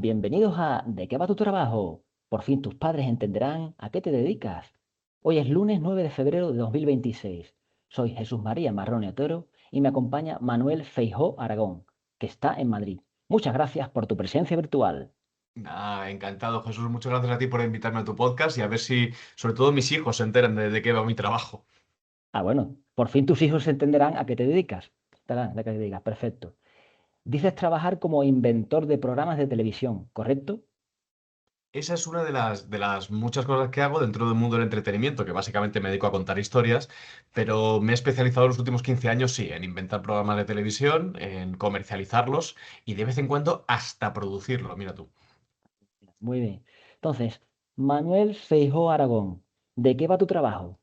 Bienvenidos a ¿De qué va tu trabajo? Por fin tus padres entenderán a qué te dedicas. Hoy es lunes 9 de febrero de 2026. Soy Jesús María Marrone Otero y me acompaña Manuel Feijó Aragón, que está en Madrid. Muchas gracias por tu presencia virtual. Encantado, Jesús. Muchas gracias a ti por invitarme a tu podcast y a ver si, sobre todo, mis hijos se enteran de qué va mi trabajo. Bueno, por fin tus hijos entenderán a qué te dedicas. Entenderán a qué te dedicas, perfecto. Dices trabajar como inventor de programas de televisión, ¿correcto? Esa es una de las muchas cosas que hago dentro del mundo del entretenimiento, que básicamente me dedico a contar historias, pero me he especializado en los últimos 15 años, sí, en inventar programas de televisión, en comercializarlos y de vez en cuando hasta producirlo, mira tú. Muy bien. Entonces, Manuel Feijó Aragón, ¿de qué va tu trabajo?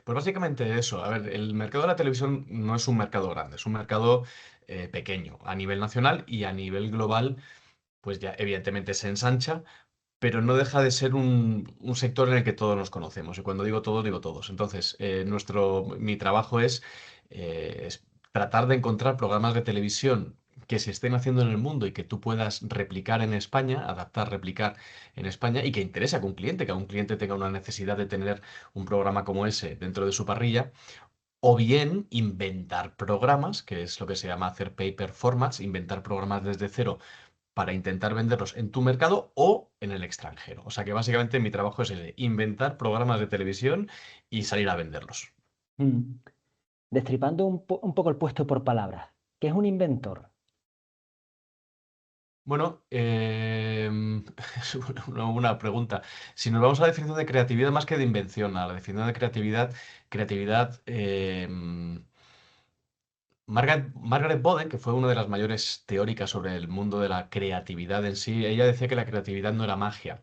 Pues básicamente eso. A ver, el mercado de la televisión no es un mercado grande, es un mercado pequeño a nivel nacional y a nivel global, pues ya evidentemente se ensancha, pero no deja de ser un sector en el que todos nos conocemos. Y cuando digo todos, digo todos. Entonces, mi trabajo es tratar de encontrar programas de televisión que se estén haciendo en el mundo y que tú puedas replicar en España, adaptar, replicar en España y que interese a un cliente, que a un cliente tenga una necesidad de tener un programa como ese dentro de su parrilla. O bien inventar programas, que es lo que se llama hacer pay performance, inventar programas desde cero para intentar venderlos en tu mercado o en el extranjero. O sea que básicamente mi trabajo es ese, inventar programas de televisión y salir a venderlos. Mm. Destripando un poco el puesto por palabras. ¿Qué es un inventor? Bueno, es una buena pregunta. Si nos vamos a la definición de creatividad más que de invención, a la definición de creatividad, creatividad, Margaret Boden, que fue una de las mayores teóricas sobre el mundo de la creatividad en sí, ella decía que la creatividad no era magia,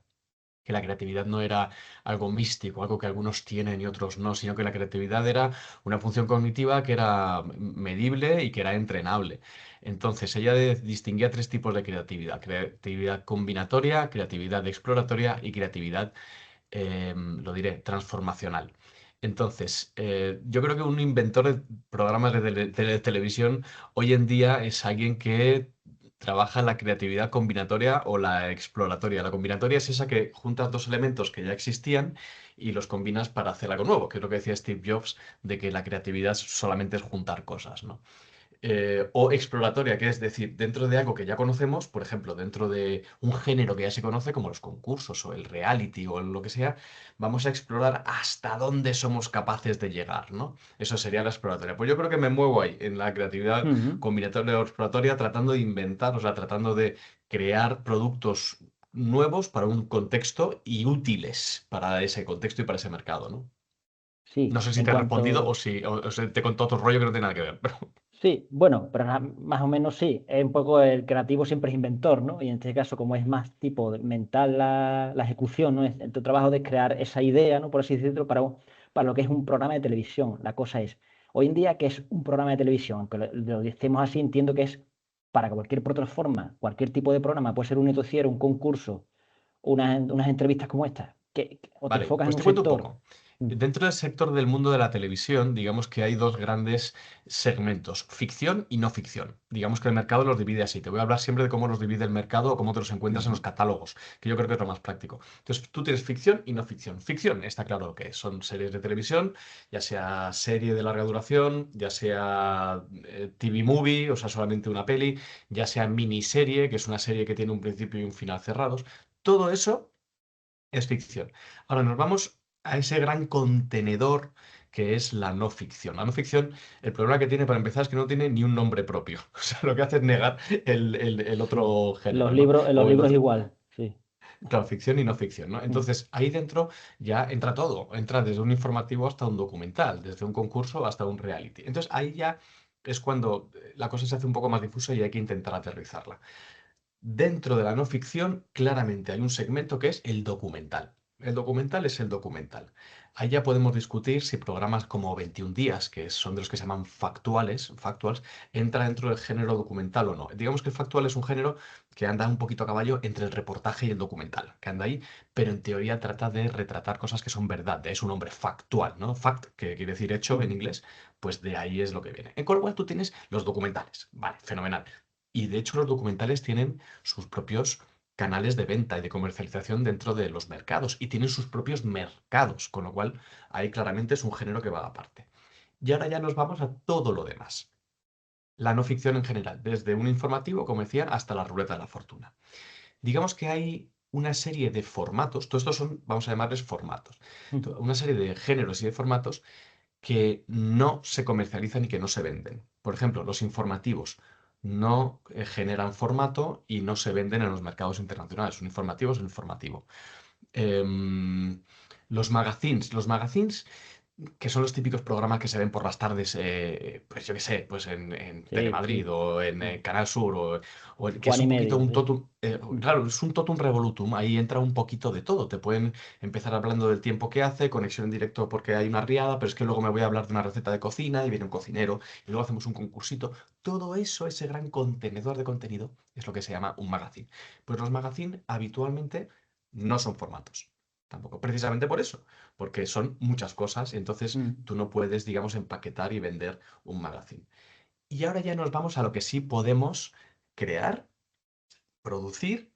que la creatividad no era algo místico, algo que algunos tienen y otros no, sino que la creatividad era una función cognitiva que era medible y que era entrenable. Entonces, ella distinguía tres tipos de creatividad: creatividad combinatoria, creatividad exploratoria y creatividad, lo diré, transformacional. Entonces, yo creo que un inventor de programas de televisión hoy en día es alguien que trabaja la creatividad combinatoria o la exploratoria. La combinatoria es esa que juntas dos elementos que ya existían y los combinas para hacer algo nuevo, que es lo que decía Steve Jobs, de que la creatividad solamente es juntar cosas, ¿no? O exploratoria, que es decir, dentro de algo que ya conocemos, por ejemplo, dentro de un género que ya se conoce, como los concursos o el reality o lo que sea, vamos a explorar hasta dónde somos capaces de llegar, ¿no? Eso sería la exploratoria. Pues yo creo que me muevo ahí, en la creatividad Ujú. combinatoria o exploratoria, tratando de inventar, o sea, tratando de crear productos nuevos para un contexto y útiles para ese contexto y para ese mercado, ¿no? Sí, No sé si en te he respondido cuanto... o si te he contado otro rollo que no tiene nada que ver, pero... Sí, bueno, pero más o menos sí. Es un poco el creativo siempre es inventor, ¿no? Y en este caso, como es más tipo mental la ejecución, ¿no? Es tu trabajo de crear esa idea, ¿no? Por así decirlo, para lo que es un programa de televisión. La cosa es, hoy en día, ¿qué es un programa de televisión? Aunque lo decimos así, entiendo que es para cualquier plataforma, cualquier tipo de programa, puede ser un noticiero, un concurso, unas entrevistas como estas, o te Vale, enfocas en pues un te cuento un sector. poco. Mm. Dentro del sector del mundo de la televisión, digamos que hay dos grandes segmentos: ficción y no ficción. Digamos que el mercado los divide así. Te voy a hablar siempre de cómo los divide el mercado o cómo te los encuentras en los Ujú. catálogos, que yo creo que es lo más práctico. Entonces, tú tienes ficción y no ficción. Ficción está claro lo que es. Son series de televisión, ya sea serie de larga duración, ya sea TV movie, o sea, solamente una peli, ya sea miniserie, que es una serie que tiene un principio y un final cerrados. Todo eso es ficción. Ahora nos vamos a ese gran contenedor que es la no ficción. La no ficción, el problema que tiene para empezar es que no tiene ni un nombre propio. O sea, lo que hace es negar el Sí. otro género, ¿no? En los O el libros otro. igual, sí. Claro, ficción y no ficción, ¿no? Mm. Entonces, ahí dentro ya entra todo. Entra desde un informativo hasta un documental, desde un concurso hasta un reality. Entonces, ahí ya es cuando la cosa se hace un poco más difusa y hay que intentar aterrizarla. Dentro de la no ficción, claramente hay un segmento que es el documental. El documental es el documental. Ahí ya podemos discutir si programas como 21 días, que son de los que se llaman factuals, entra dentro del género documental o no. Digamos que el factual es un género que anda un poquito a caballo entre el reportaje y el documental, que anda ahí, pero en teoría trata de retratar cosas que son verdad. Es un nombre factual, ¿no? Fact, que quiere decir hecho en Mm. inglés, pues de ahí es lo que viene. En Cornwall tú tienes los documentales. Vale, fenomenal. Y de hecho los documentales tienen sus propios canales de venta y de comercialización dentro de los mercados y tienen sus propios mercados, con lo cual ahí claramente es un género que va aparte. Y ahora ya nos vamos a todo lo demás. La no ficción en general, desde un informativo, como decía, hasta la ruleta de la fortuna. Digamos que hay una serie de formatos, todos estos son, vamos a llamarles formatos, una serie de géneros y de formatos que no se comercializan y que no se venden. Por ejemplo, los informativos no generan formato y no se venden en los mercados internacionales. Un informativo es un informativo. Em, los magazines, que son los típicos programas que se ven por las tardes, pues yo qué sé, pues en Sí, Telemadrid sí. o en Canal Sur, que es Juan y un poquito medio, un sí. totum, claro, es un totum revolutum, ahí entra un poquito de todo, te pueden empezar hablando del tiempo que hace, conexión en directo porque hay una riada, pero es que luego me voy a hablar de una receta de cocina y viene un cocinero y luego hacemos un concursito, todo eso, ese gran contenedor de contenido, es lo que se llama un magazine. Pues los magazines habitualmente no son formatos. Tampoco, precisamente por eso, porque son muchas cosas y entonces Mm, tú no puedes, digamos, empaquetar y vender un magazine. Y ahora ya nos vamos a lo que sí podemos crear, producir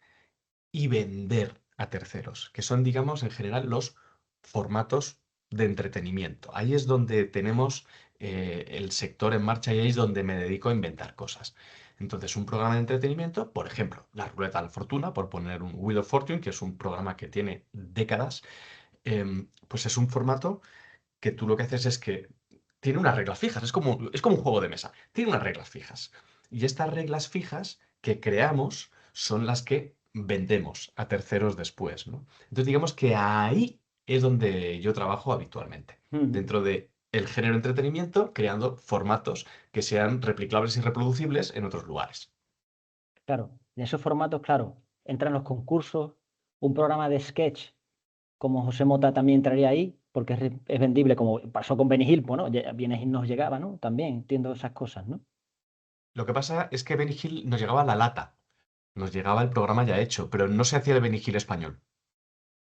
y vender a terceros, que son, digamos, en general los formatos de entretenimiento. Ahí es donde tenemos el sector en marcha y ahí es donde me dedico a inventar cosas. Entonces, un programa de entretenimiento, por ejemplo, la Ruleta de la Fortuna, por poner un Wheel of Fortune, que es un programa que tiene décadas, pues es un formato que tú lo que haces es que tiene unas reglas fijas, es como un juego de mesa, tiene unas reglas fijas. Y estas reglas fijas que creamos son las que vendemos a terceros después, ¿no? Entonces digamos que ahí es donde yo trabajo habitualmente, mm. dentro de el género entretenimiento, creando formatos que sean replicables y reproducibles en otros lugares. Claro, en esos formatos, claro, entran los concursos, un programa de sketch como José Mota también entraría ahí, porque es vendible, como pasó con Benny Hill, pues, ¿no? Benny Hill nos llegaba, ¿no? También entiendo esas cosas, ¿no? Lo que pasa es que Benny Hill nos llegaba a la lata, nos llegaba el programa ya hecho, pero no se hacía el Benny Hill español.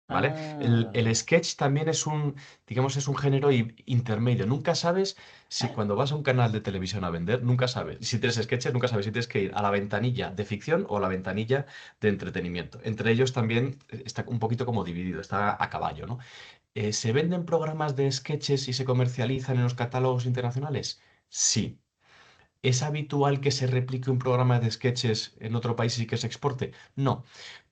¿Vale? Ah, El vale, sketch también es digamos, es un género intermedio. Nunca sabes si cuando vas a un canal de televisión a vender, nunca sabes. Si tienes sketches, nunca sabes si tienes que ir a la ventanilla de ficción o a la ventanilla de entretenimiento. Entre ellos también está un poquito como dividido, está a caballo, ¿no? ¿Se venden programas de sketches y se comercializan en los catálogos internacionales? Sí. ¿Es habitual que se replique un programa de sketches en otro país y que se exporte? No,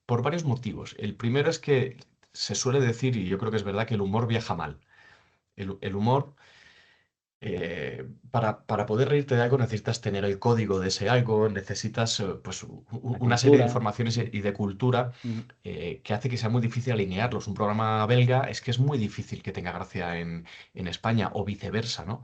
por varios motivos. El primero es que se suele decir, y yo creo que es verdad, que el humor viaja mal. El humor, para poder reírte de algo necesitas tener el código de ese algo, necesitas pues, la una serie de cultura. informaciones y de cultura Mm, que hace que sea muy difícil alinearlos. Un programa belga es que es muy difícil que tenga gracia en España o viceversa, ¿no?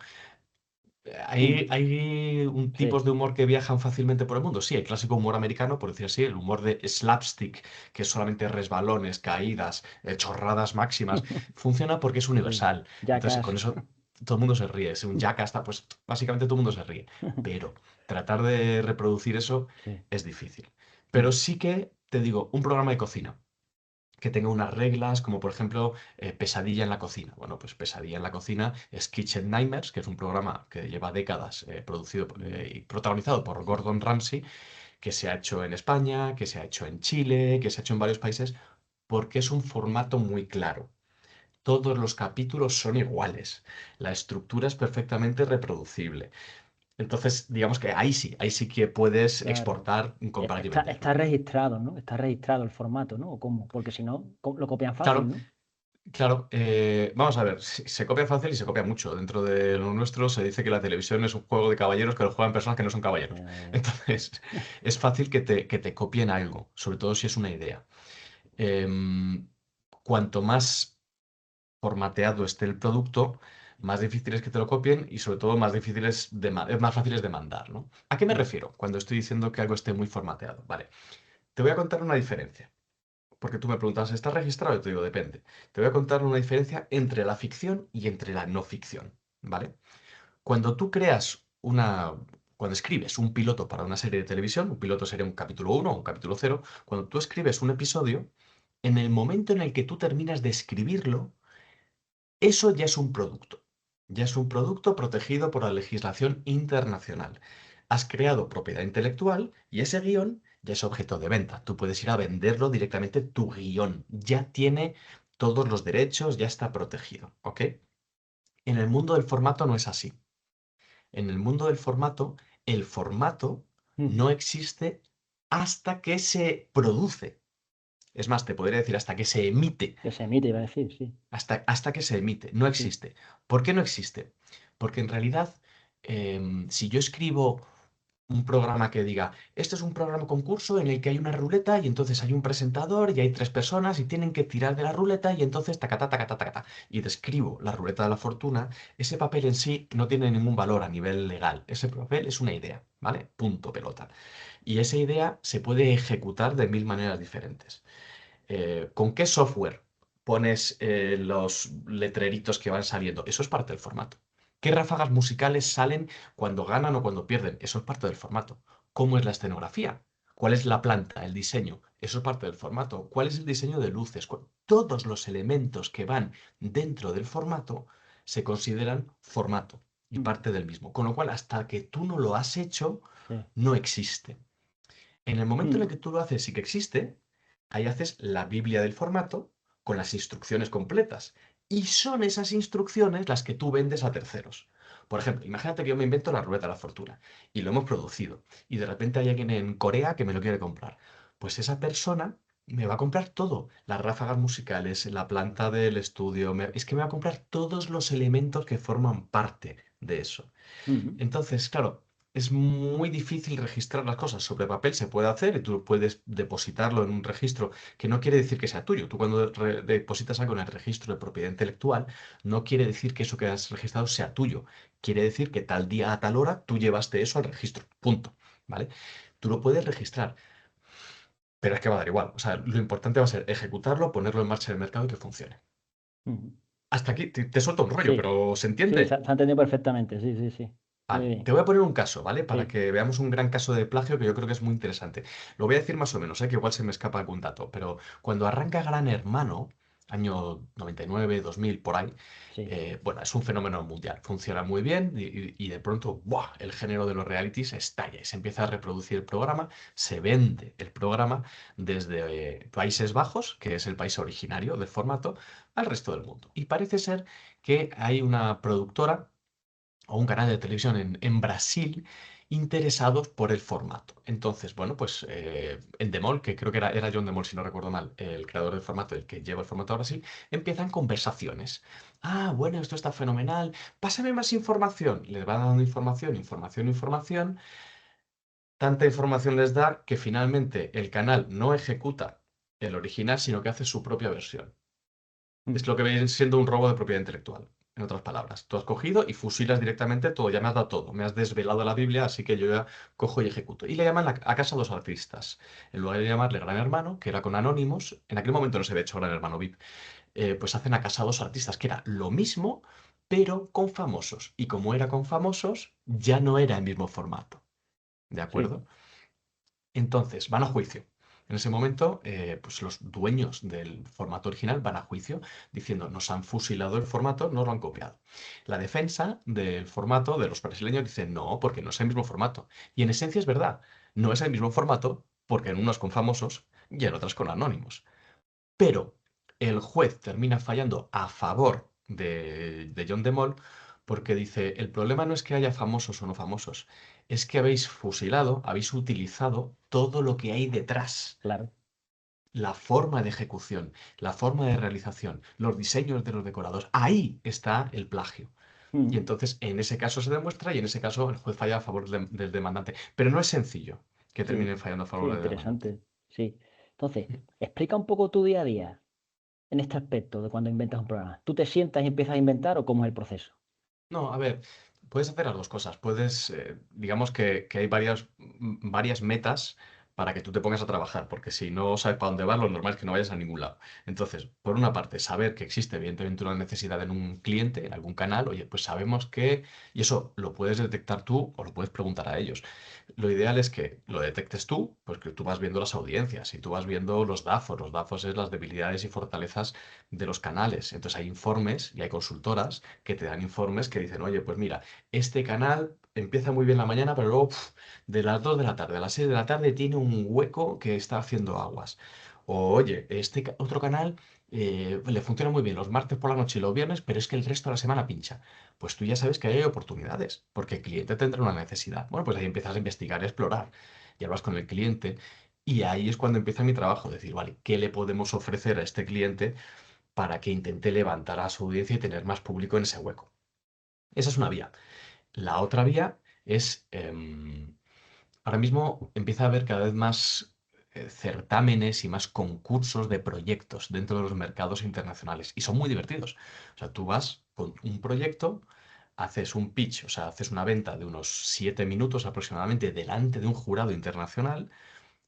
mm, ¿Hay un tipos sí. de humor que viajan fácilmente por el mundo? Sí, el clásico humor americano, por decir así, el humor de slapstick, que es solamente resbalones, caídas, chorradas máximas, funciona porque es Sí. universal. Entonces, con Jackass. eso todo el mundo se ríe. Si un Jackass está, pues básicamente todo el mundo se ríe. Pero tratar de reproducir eso Sí. es difícil. Mm, Pero sí que, te digo, un programa de cocina que tenga unas reglas, como por ejemplo Pesadilla en la cocina. Bueno, pues Pesadilla en la cocina es Kitchen Nightmares, que es un programa que lleva décadas producido mm, y protagonizado por Gordon Ramsay, que se ha hecho en España, que se ha hecho en Chile, que se ha hecho en varios países, porque es un formato muy claro. Todos los capítulos son iguales. La estructura es perfectamente reproducible. Entonces, digamos que ahí sí que puedes claro. exportar, comprar y vender, Está ¿no? registrado, ¿no? Está registrado el formato, ¿no? ¿O cómo? Porque si no, lo copian Claro, fácil, ¿no? claro, vamos a ver, se copia fácil y se copia mucho. Dentro de lo nuestro se dice que la televisión es un juego de caballeros que lo juegan personas que no son caballeros. Eh, Entonces, es fácil que te copien algo, sobre todo si es una idea. Em, Cuanto más formateado esté el producto, más difícil es que te lo copien y sobre todo más difícil es más fácil es demandar, ¿no? ¿A qué me mm, refiero cuando estoy diciendo que algo esté muy formateado? Vale, te voy a contar una diferencia. Porque tú me preguntas, ¿está registrado? Yo te digo, depende. Te voy a contar una diferencia entre la ficción y entre la no ficción, ¿vale? Cuando tú cuando escribes un piloto para una serie de televisión, un piloto sería un capítulo uno o un capítulo cero, cuando tú escribes un episodio, en el momento en el que tú terminas de escribirlo, eso ya es un producto. Ya es un producto protegido por la legislación internacional. Has creado propiedad intelectual y ese guión ya es objeto de venta. Tú puedes ir a venderlo directamente, tu guión ya tiene todos los derechos, ya está protegido, ¿ok? En el mundo del formato no es así. En el mundo del formato, el formato Ujú. no existe hasta que se produce. Es más, te podría decir hasta que se emite. Que se emite, iba a decir, sí. Hasta que se emite. No Sí. existe. ¿Por qué no existe? Porque en realidad, si yo escribo un programa que diga, este es un programa concurso en el que hay una ruleta y entonces hay un presentador y hay tres personas y tienen que tirar de la ruleta y entonces tacata, tacata, tacata. Y describo la ruleta de la fortuna, ese papel en sí no tiene ningún valor a nivel legal. Ese papel es una idea, ¿vale? Punto pelota. Y esa idea se puede ejecutar de mil maneras diferentes. ¿Con qué software pones los letreritos que van saliendo? Eso es parte del formato. ¿Qué ráfagas musicales salen cuando ganan o cuando pierden? Eso es parte del formato. ¿Cómo es la escenografía? ¿Cuál es la planta, el diseño? Eso es parte del formato. ¿Cuál es el diseño de luces? Todos los elementos que van dentro del formato se consideran formato y Mm. parte del mismo. Con lo cual, hasta que tú no lo has hecho, Sí. no existe. En el momento en el Mm. que tú lo haces y que existe, ahí haces la Biblia del formato con las instrucciones completas. Y son esas instrucciones las que tú vendes a terceros. Por ejemplo, imagínate que yo me invento la ruleta de la fortuna y lo hemos producido y de repente hay alguien en Corea que me lo quiere comprar. Pues esa persona me va a comprar todo, las ráfagas musicales, la planta del estudio, es que me va a comprar todos los elementos que forman parte de eso. Mm. Entonces, claro, es muy difícil registrar las cosas. Sobre papel se puede hacer y tú puedes depositarlo en un registro que no quiere decir que sea tuyo. Tú cuando depositas algo en el registro de propiedad intelectual, no quiere decir que eso que has registrado sea tuyo. Quiere decir que tal día a tal hora tú llevaste eso al registro. Punto. ¿Vale? Tú lo puedes registrar, pero es que va a dar igual. O sea, lo importante va a ser ejecutarlo, ponerlo en marcha en el mercado y que funcione. Mm. Hasta aquí te suelto un rollo, Sí, pero ¿se sí, se entiende? ha entendido perfectamente, sí, sí, sí. Muy Vale, te bien. voy a poner un caso, ¿vale? Para Sí, que veamos un gran caso de plagio que yo creo que es muy interesante. Lo voy a decir más o menos, ¿eh? Que igual se me escapa algún dato, pero cuando arranca Gran Hermano, año 99, 2000, por ahí, sí. bueno, es un fenómeno mundial, funciona muy bien y de pronto, ¡buah! El género de los realities estalla y se empieza a reproducir el programa, se vende el programa desde Países Bajos, que es el país originario del formato, al resto del mundo. Y parece ser que hay una productora o un canal de televisión en Brasil interesados por el formato. Entonces, bueno, pues Endemol, que creo que era John Demol, si no recuerdo mal, el creador del formato, el que lleva el formato a Brasil, empiezan conversaciones. Ah, bueno, esto está fenomenal. Pásame más información. Les va dando información, información, información. Tanta información les da que finalmente el canal no ejecuta el original, sino que hace su propia versión. Mm. Es lo que viene siendo un robo de propiedad intelectual. En otras palabras, tú has cogido y fusilas directamente todo, ya me has dado todo, me has desvelado la Biblia, así que yo ya cojo y ejecuto. Y le llaman a casa a los artistas. En lugar de llamarle Gran Hermano, que era con anónimos, en aquel momento no se había hecho Gran Hermano VIP, pues hacen a casa a dos artistas, que era lo mismo, pero con famosos. Y como era con famosos, ya no era el mismo formato. ¿De Sí. acuerdo? Entonces, van a juicio. En ese momento, pues los dueños del formato original van a juicio diciendo, nos han fusilado el formato, nos lo han copiado. La defensa del formato de los brasileños dice, no, porque no es el mismo formato. Y en esencia es verdad, no es el mismo formato porque en unos con famosos y en otras con anónimos. Pero el juez termina fallando a favor de John de Mol porque dice, el problema no es que haya famosos o no famosos, es que habéis fusilado, habéis utilizado todo lo que hay detrás, Claro. la forma de ejecución, la forma de realización, los diseños de los decorados. Ahí está el plagio. Y Mm. entonces en ese caso se demuestra y en ese caso el juez falla a favor del demandante. Pero no es sencillo que Sí, terminen fallando a sí, favor del demandante. interesante. Sí. Entonces, explica un poco tu día a día en este aspecto de cuando inventas un programa. ¿Tú te sientas y empiezas a inventar o cómo es el proceso? No, a ver, puedes hacer las dos cosas. Puedes, digamos que hay varias metas para que tú te pongas a trabajar, porque si no sabes para dónde vas, lo normal es que no vayas a ningún lado. Entonces, por una parte, saber que existe evidentemente una necesidad en un cliente, en algún canal, oye, pues sabemos que, y eso lo puedes detectar tú o lo puedes preguntar a ellos. Lo ideal es que lo detectes tú, pues que tú vas viendo las audiencias y tú vas viendo los DAFOs. Los DAFOs es las debilidades y fortalezas de los canales. Entonces hay informes y hay consultoras que te dan informes que dicen, oye, pues mira, este canal empieza muy bien la mañana, pero luego de las 2 de la tarde a las 6 de la tarde tiene un hueco que está haciendo aguas. O oye, este otro canal le funciona muy bien los martes por la noche y los viernes, pero es que el resto de la semana pincha. Pues tú ya sabes que ahí hay oportunidades, porque el cliente tendrá una necesidad. Bueno, pues ahí empiezas a investigar y a explorar. Y hablas con el cliente. Y ahí es cuando empieza mi trabajo, decir, vale, ¿qué le podemos ofrecer a este cliente para que intente levantar a su audiencia y tener más público en ese hueco? Esa es una vía. La otra vía es, ahora mismo empieza a haber cada vez más certámenes y más concursos de proyectos dentro de los mercados internacionales y son muy divertidos. O sea, tú vas con un proyecto, haces un pitch, o sea, haces una venta de unos 7 minutos aproximadamente delante de un jurado internacional,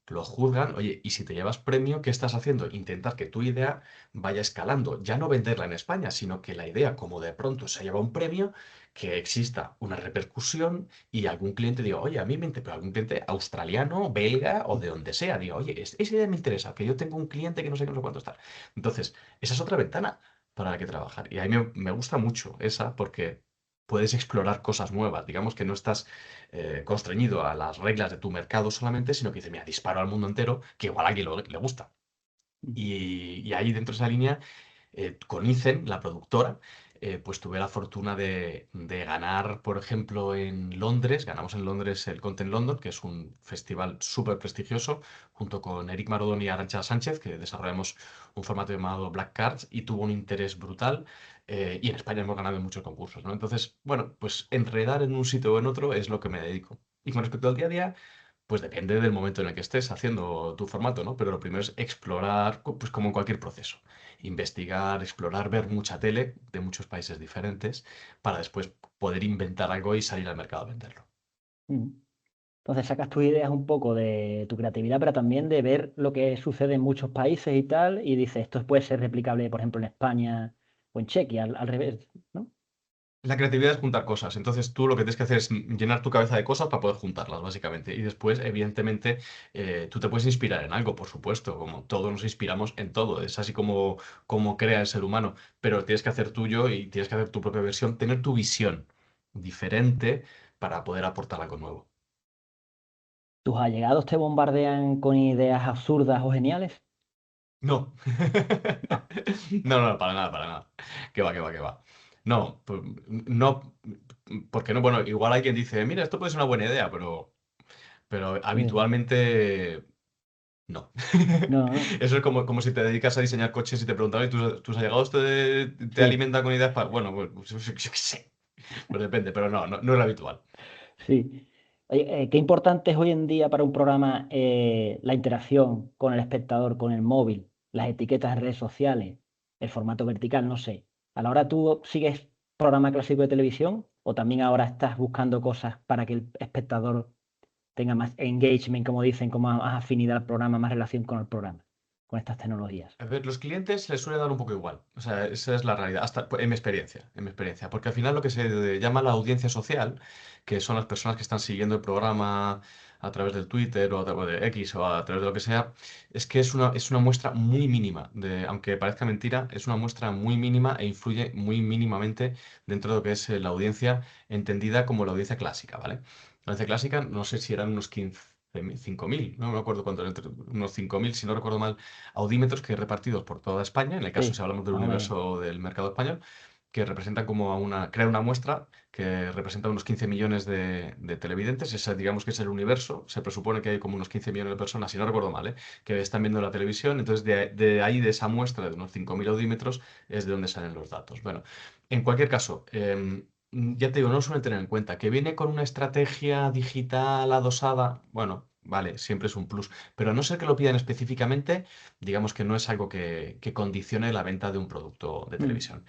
lo juzgan, oye, y si te llevas premio, ¿qué estás haciendo? Intentar que tu idea vaya escalando, ya no venderla en España, sino que la idea, como de pronto se lleva un premio, que exista una repercusión y algún cliente diga, oye, a mí me interesa, pero algún cliente australiano, belga o de donde sea, diga, oye, esa idea me interesa, que yo tengo un cliente que no sé qué, no sé cuánto está. Entonces, esa es otra ventana para la que trabajar. Y a mí me gusta mucho esa porque puedes explorar cosas nuevas. Digamos que no estás constreñido a las reglas de tu mercado solamente, sino que dices, mira, disparo al mundo entero, que igual a alguien le gusta. Y ahí dentro de esa línea, con Icen, la productora, pues tuve la fortuna de ganar, por ejemplo, en Londres, ganamos en Londres el Content London, que es un festival súper prestigioso, junto con Eric Marodón y Arantxa Sánchez, que desarrollamos un formato llamado Black Cards y tuvo un interés brutal. Y en España hemos ganado en muchos concursos, ¿no? Entonces, bueno, pues enredar en un sitio o en otro es lo que me dedico. Y con respecto al día a día, pues depende del momento en el que estés haciendo tu formato, ¿no? Pero lo primero es explorar, pues como en cualquier proceso. Investigar, explorar, ver mucha tele de muchos países diferentes para después poder inventar algo y salir al mercado a venderlo. Mm. Entonces sacas tus ideas un poco de tu creatividad, pero también de ver lo que sucede en muchos países y tal, y dices, esto puede ser replicable, por ejemplo, en España o en Chequia, al revés, ¿no? La creatividad es juntar cosas, entonces tú lo que tienes que hacer es llenar tu cabeza de cosas para poder juntarlas, básicamente. Y después, evidentemente, tú te puedes inspirar en algo, por supuesto, como todos nos inspiramos en todo, es así como crea el ser humano, pero tienes que hacer tuyo y tienes que hacer tu propia versión, tener tu visión diferente para poder aportar algo nuevo. ¿Tus allegados te bombardean con ideas absurdas o geniales? No. No, No, no, para nada, para nada. Que va, que va, que va. No, no, porque no, bueno, igual hay quien dice, mira, esto puede ser una buena idea, pero sí. habitualmente no. No, no, Eso es como si te dedicas a diseñar coches y te preguntan, ¿y tus allegados te sí, alimentan con ideas para...? Bueno, pues yo qué sé. Pues depende, pero no, no, no es lo habitual. sí. Oye, qué importante es hoy en día para un programa la interacción con el espectador, con el móvil, las etiquetas de redes sociales, el formato vertical, no sé. ¿A la hora tú sigues programa clásico de televisión o también ahora estás buscando cosas para que el espectador tenga más engagement, como dicen, como más afinidad al programa, más relación con el programa, con estas tecnologías? A ver, los clientes les suele dar un poco igual. O sea, esa es la realidad, hasta pues, en mi experiencia. Porque al final lo que se llama la audiencia social, que son las personas que están siguiendo el programa a través del Twitter o de X o a través de lo que sea, es que es una muestra muy mínima, aunque parezca mentira, es una muestra muy mínima e influye muy mínimamente dentro de lo que es la audiencia entendida como la audiencia clásica, ¿vale? La audiencia clásica, no sé si eran unos 5.000, no me acuerdo cuánto, unos 5.000, si no recuerdo mal audímetros que repartidos por toda España, en el caso si Sí, hablamos del más o menos. universo del mercado español, que representan como crean una muestra que representa unos 15 millones de televidentes. Ese, digamos que es el universo. Se presupone que hay como unos 15 millones de personas, si no recuerdo mal, que están viendo la televisión. Entonces, de ahí, de esa muestra de unos 5.000 audímetros, es de donde salen los datos. Bueno, en cualquier caso, ya te digo, no lo suelen tener en cuenta. Que viene con una estrategia digital adosada, bueno, vale, siempre es un plus. Pero a no ser que lo pidan específicamente, digamos que no es algo que condicione la venta de un producto de Mm, televisión.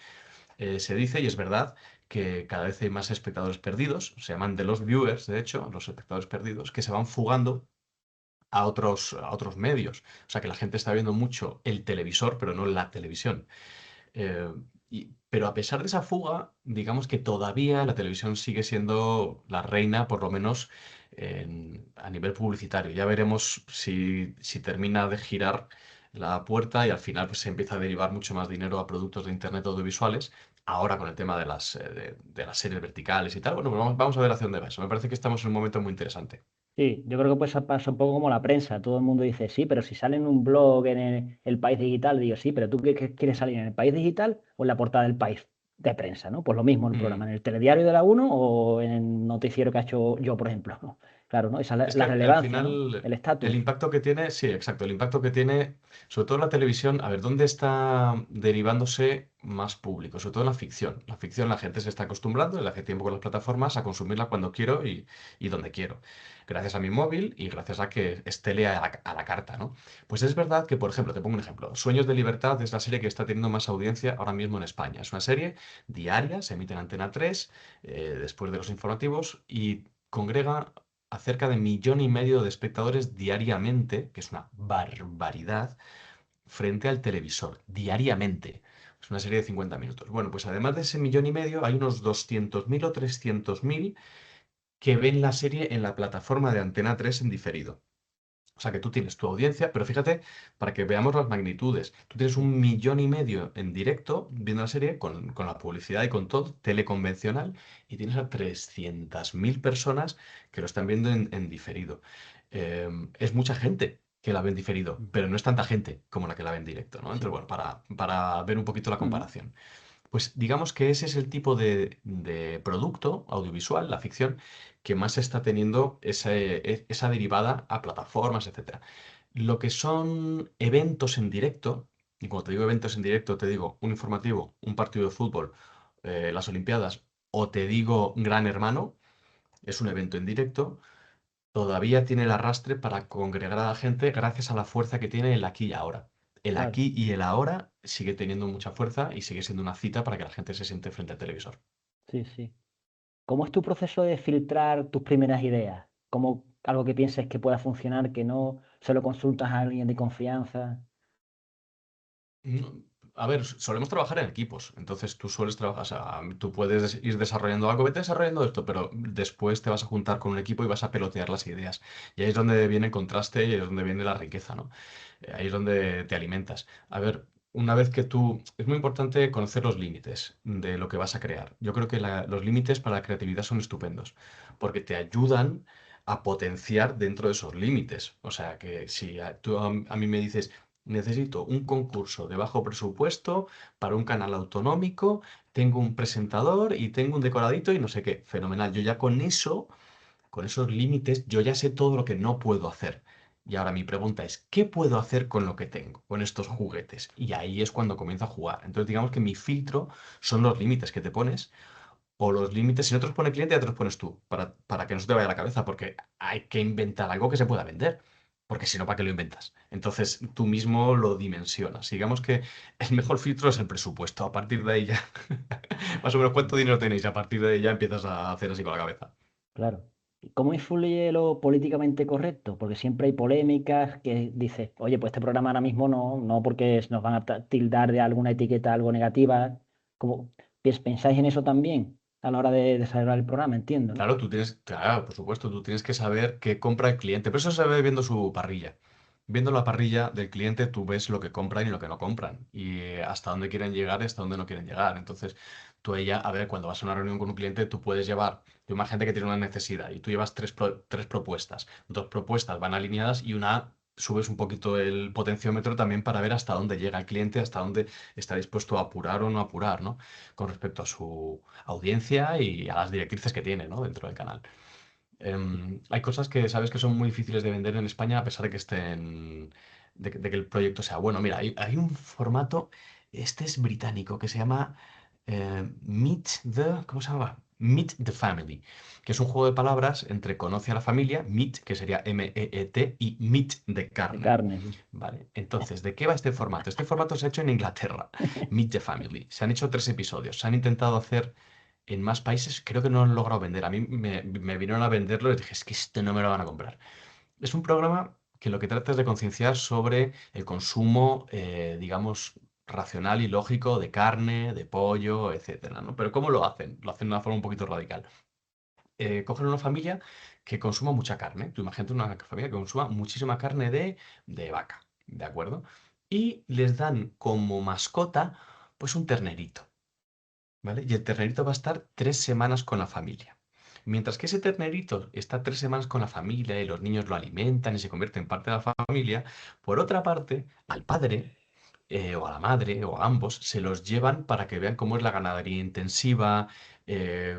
Se dice, y es verdad, que cada vez hay más espectadores perdidos, se llaman de los viewers, de hecho, los espectadores perdidos, que se van fugando a otros medios. O sea que la gente está viendo mucho el televisor, pero no la televisión. Eh, pero a pesar de esa fuga, digamos que todavía la televisión sigue siendo la reina, por lo menos a nivel publicitario. Ya veremos si termina de girar la puerta y al final pues se empieza a derivar mucho más dinero a productos de Internet audiovisuales. Ahora con el tema de las series verticales y tal, bueno, pues vamos a ver hacia dónde va eso. Me parece que estamos en un momento muy interesante. Sí, yo creo que pues pasa un poco como la prensa. Todo el mundo dice, sí, pero si sale en un blog en el País Digital, digo, sí, pero tú qué quieres salir en el País Digital o en la portada del País de prensa, ¿no? Pues lo mismo en el programa, Mm. en el telediario de la uno o en el noticiero que ha hecho yo, por ejemplo, ¿no? Claro, ¿no? Esa es Es la que al relevancia, ¿no? final El el estatus. impacto que tiene, sí, exacto, el impacto que tiene, sobre todo en la televisión, a ver, ¿dónde está derivándose más público? Sobre todo en la ficción. La ficción la gente se está acostumbrando desde hace tiempo con las plataformas a consumirla cuando quiero y donde quiero. Gracias a mi móvil y gracias a que esté a la carta, ¿no? Pues es verdad que, por ejemplo, te pongo un ejemplo. Sueños de Libertad es la serie que está teniendo más audiencia ahora mismo en España. Es una serie diaria, se emite en Antena 3 después de los informativos y congrega a cerca de 1,5 millones de espectadores diariamente, que es una barbaridad, frente al televisor, diariamente. Es una serie de 50 minutos. Bueno, pues además de ese 1,5 millones, hay unos 200.000 o 300.000 que ven la serie en la plataforma de Antena 3 en diferido. O sea que tú tienes tu audiencia, pero fíjate, para que veamos las magnitudes, tú tienes 1,5 millones en directo viendo la serie con la publicidad y con todo, teleconvencional, y tienes a 300.000 personas que lo están viendo en diferido. Es mucha gente que la ve en diferido, pero no es tanta gente como la que la ve en directo, ¿no? Entonces, Sí. bueno, para ver un poquito la Ujú. comparación. Pues digamos que ese es el tipo de producto audiovisual, la ficción, que más está teniendo esa derivada a plataformas, etcétera. Lo que son eventos en directo, y cuando te digo eventos en directo, te digo un informativo, un partido de fútbol, las Olimpiadas, o te digo Gran Hermano, es un evento en directo, todavía tiene el arrastre para congregar a la gente gracias a la fuerza que tiene el aquí y ahora. El Claro, aquí y el ahora sigue teniendo mucha fuerza y sigue siendo una cita para que la gente se siente frente al televisor. sí, sí. ¿Cómo es tu proceso de filtrar tus primeras ideas? ¿Cómo algo que pienses que pueda funcionar, que no se lo consultas a alguien de confianza? No, a ver, solemos trabajar en equipos, entonces tú sueles trabajar, o sea, tú puedes ir desarrollando algo, vete desarrollando esto, pero después te vas a juntar con un equipo y vas a pelotear las ideas. Y ahí es donde viene el contraste y es donde viene la riqueza, ¿no? Ahí es donde te alimentas. A ver, una vez que tú... Es muy importante conocer los límites de lo que vas a crear. Yo creo que los límites para la creatividad son estupendos, porque te ayudan a potenciar dentro de esos límites. O sea, que si tú a mí me dices, necesito un concurso de bajo presupuesto para un canal autonómico, tengo un presentador y tengo un decoradito y no sé qué, fenomenal. Yo ya con eso con esos límites, yo ya sé todo lo que no puedo hacer. Y ahora mi pregunta es, ¿qué puedo hacer con lo que tengo, con estos juguetes? Y ahí es cuando comienzo a jugar. Entonces, digamos que mi filtro son los límites que te pones, o los límites, si no te los pone el cliente, ya te los pones tú, para que no se te vaya la cabeza, porque hay que inventar algo que se pueda vender. Porque si no, ¿para qué lo inventas? Entonces tú mismo lo dimensionas. Digamos que el mejor filtro es el presupuesto. A partir de ahí ya, más o menos cuánto dinero tenéis, y a partir de ahí ya empiezas a hacer así con la cabeza. Claro. ¿Y cómo influye lo políticamente correcto? Porque siempre hay polémicas que dices, oye, pues este programa ahora mismo no porque nos van a tildar de alguna etiqueta algo negativa. ¿Cómo pensáis en eso también a la hora de desarrollar el programa? Entiendo, ¿no? Claro, tú tienes, claro, por supuesto, tú tienes que saber qué compra el cliente, pero eso se ve viendo su parrilla. Viendo la parrilla del cliente, tú ves lo que compran y lo que no compran, y hasta dónde quieren llegar y hasta dónde no quieren llegar. Entonces, tú ella, a ver, cuando vas a una reunión con un cliente, tú puedes llevar, tú imagínate que tiene una necesidad y tú llevas tres propuestas. Dos propuestas van alineadas y una subes un poquito el potenciómetro también para ver hasta dónde llega el cliente, hasta dónde está dispuesto a apurar o no apurar, ¿no? Con respecto a su audiencia y a las directrices que tiene, ¿no? Dentro del canal. Hay cosas que sabes que son muy difíciles de vender en España a pesar de que estén, de que el proyecto sea bueno. Mira, hay un formato, este es británico, que se llama ¿cómo se llama? Meet the Family, que es un juego de palabras entre conoce a la familia, meet, que sería Meet, y meat de De carne. carne, sí. Vale, entonces, ¿de qué va este formato? Este formato se ha hecho en Inglaterra, Meet the Family. Se han hecho 3 episodios. Se han intentado hacer en más países, creo que no lo han logrado vender. A mí me vinieron a venderlo y dije, es que este no me lo van a comprar. Es un programa que lo que trata es de concienciar sobre el consumo, digamos, racional y lógico de carne, de pollo, etcétera, ¿no? Pero ¿cómo lo hacen? Lo hacen de una forma un poquito radical. Cogen una familia que consuma mucha carne. Tú imagínate una familia que consuma muchísima carne de vaca, ¿de acuerdo? y les dan como mascota pues un ternerito, ¿vale? Y el ternerito va a estar 3 semanas con la familia. Mientras que ese ternerito está 3 semanas con la familia y los niños lo alimentan y se convierte en parte de la familia, por otra parte, al padre o a la madre o a ambos se los llevan para que vean cómo es la ganadería intensiva, eh,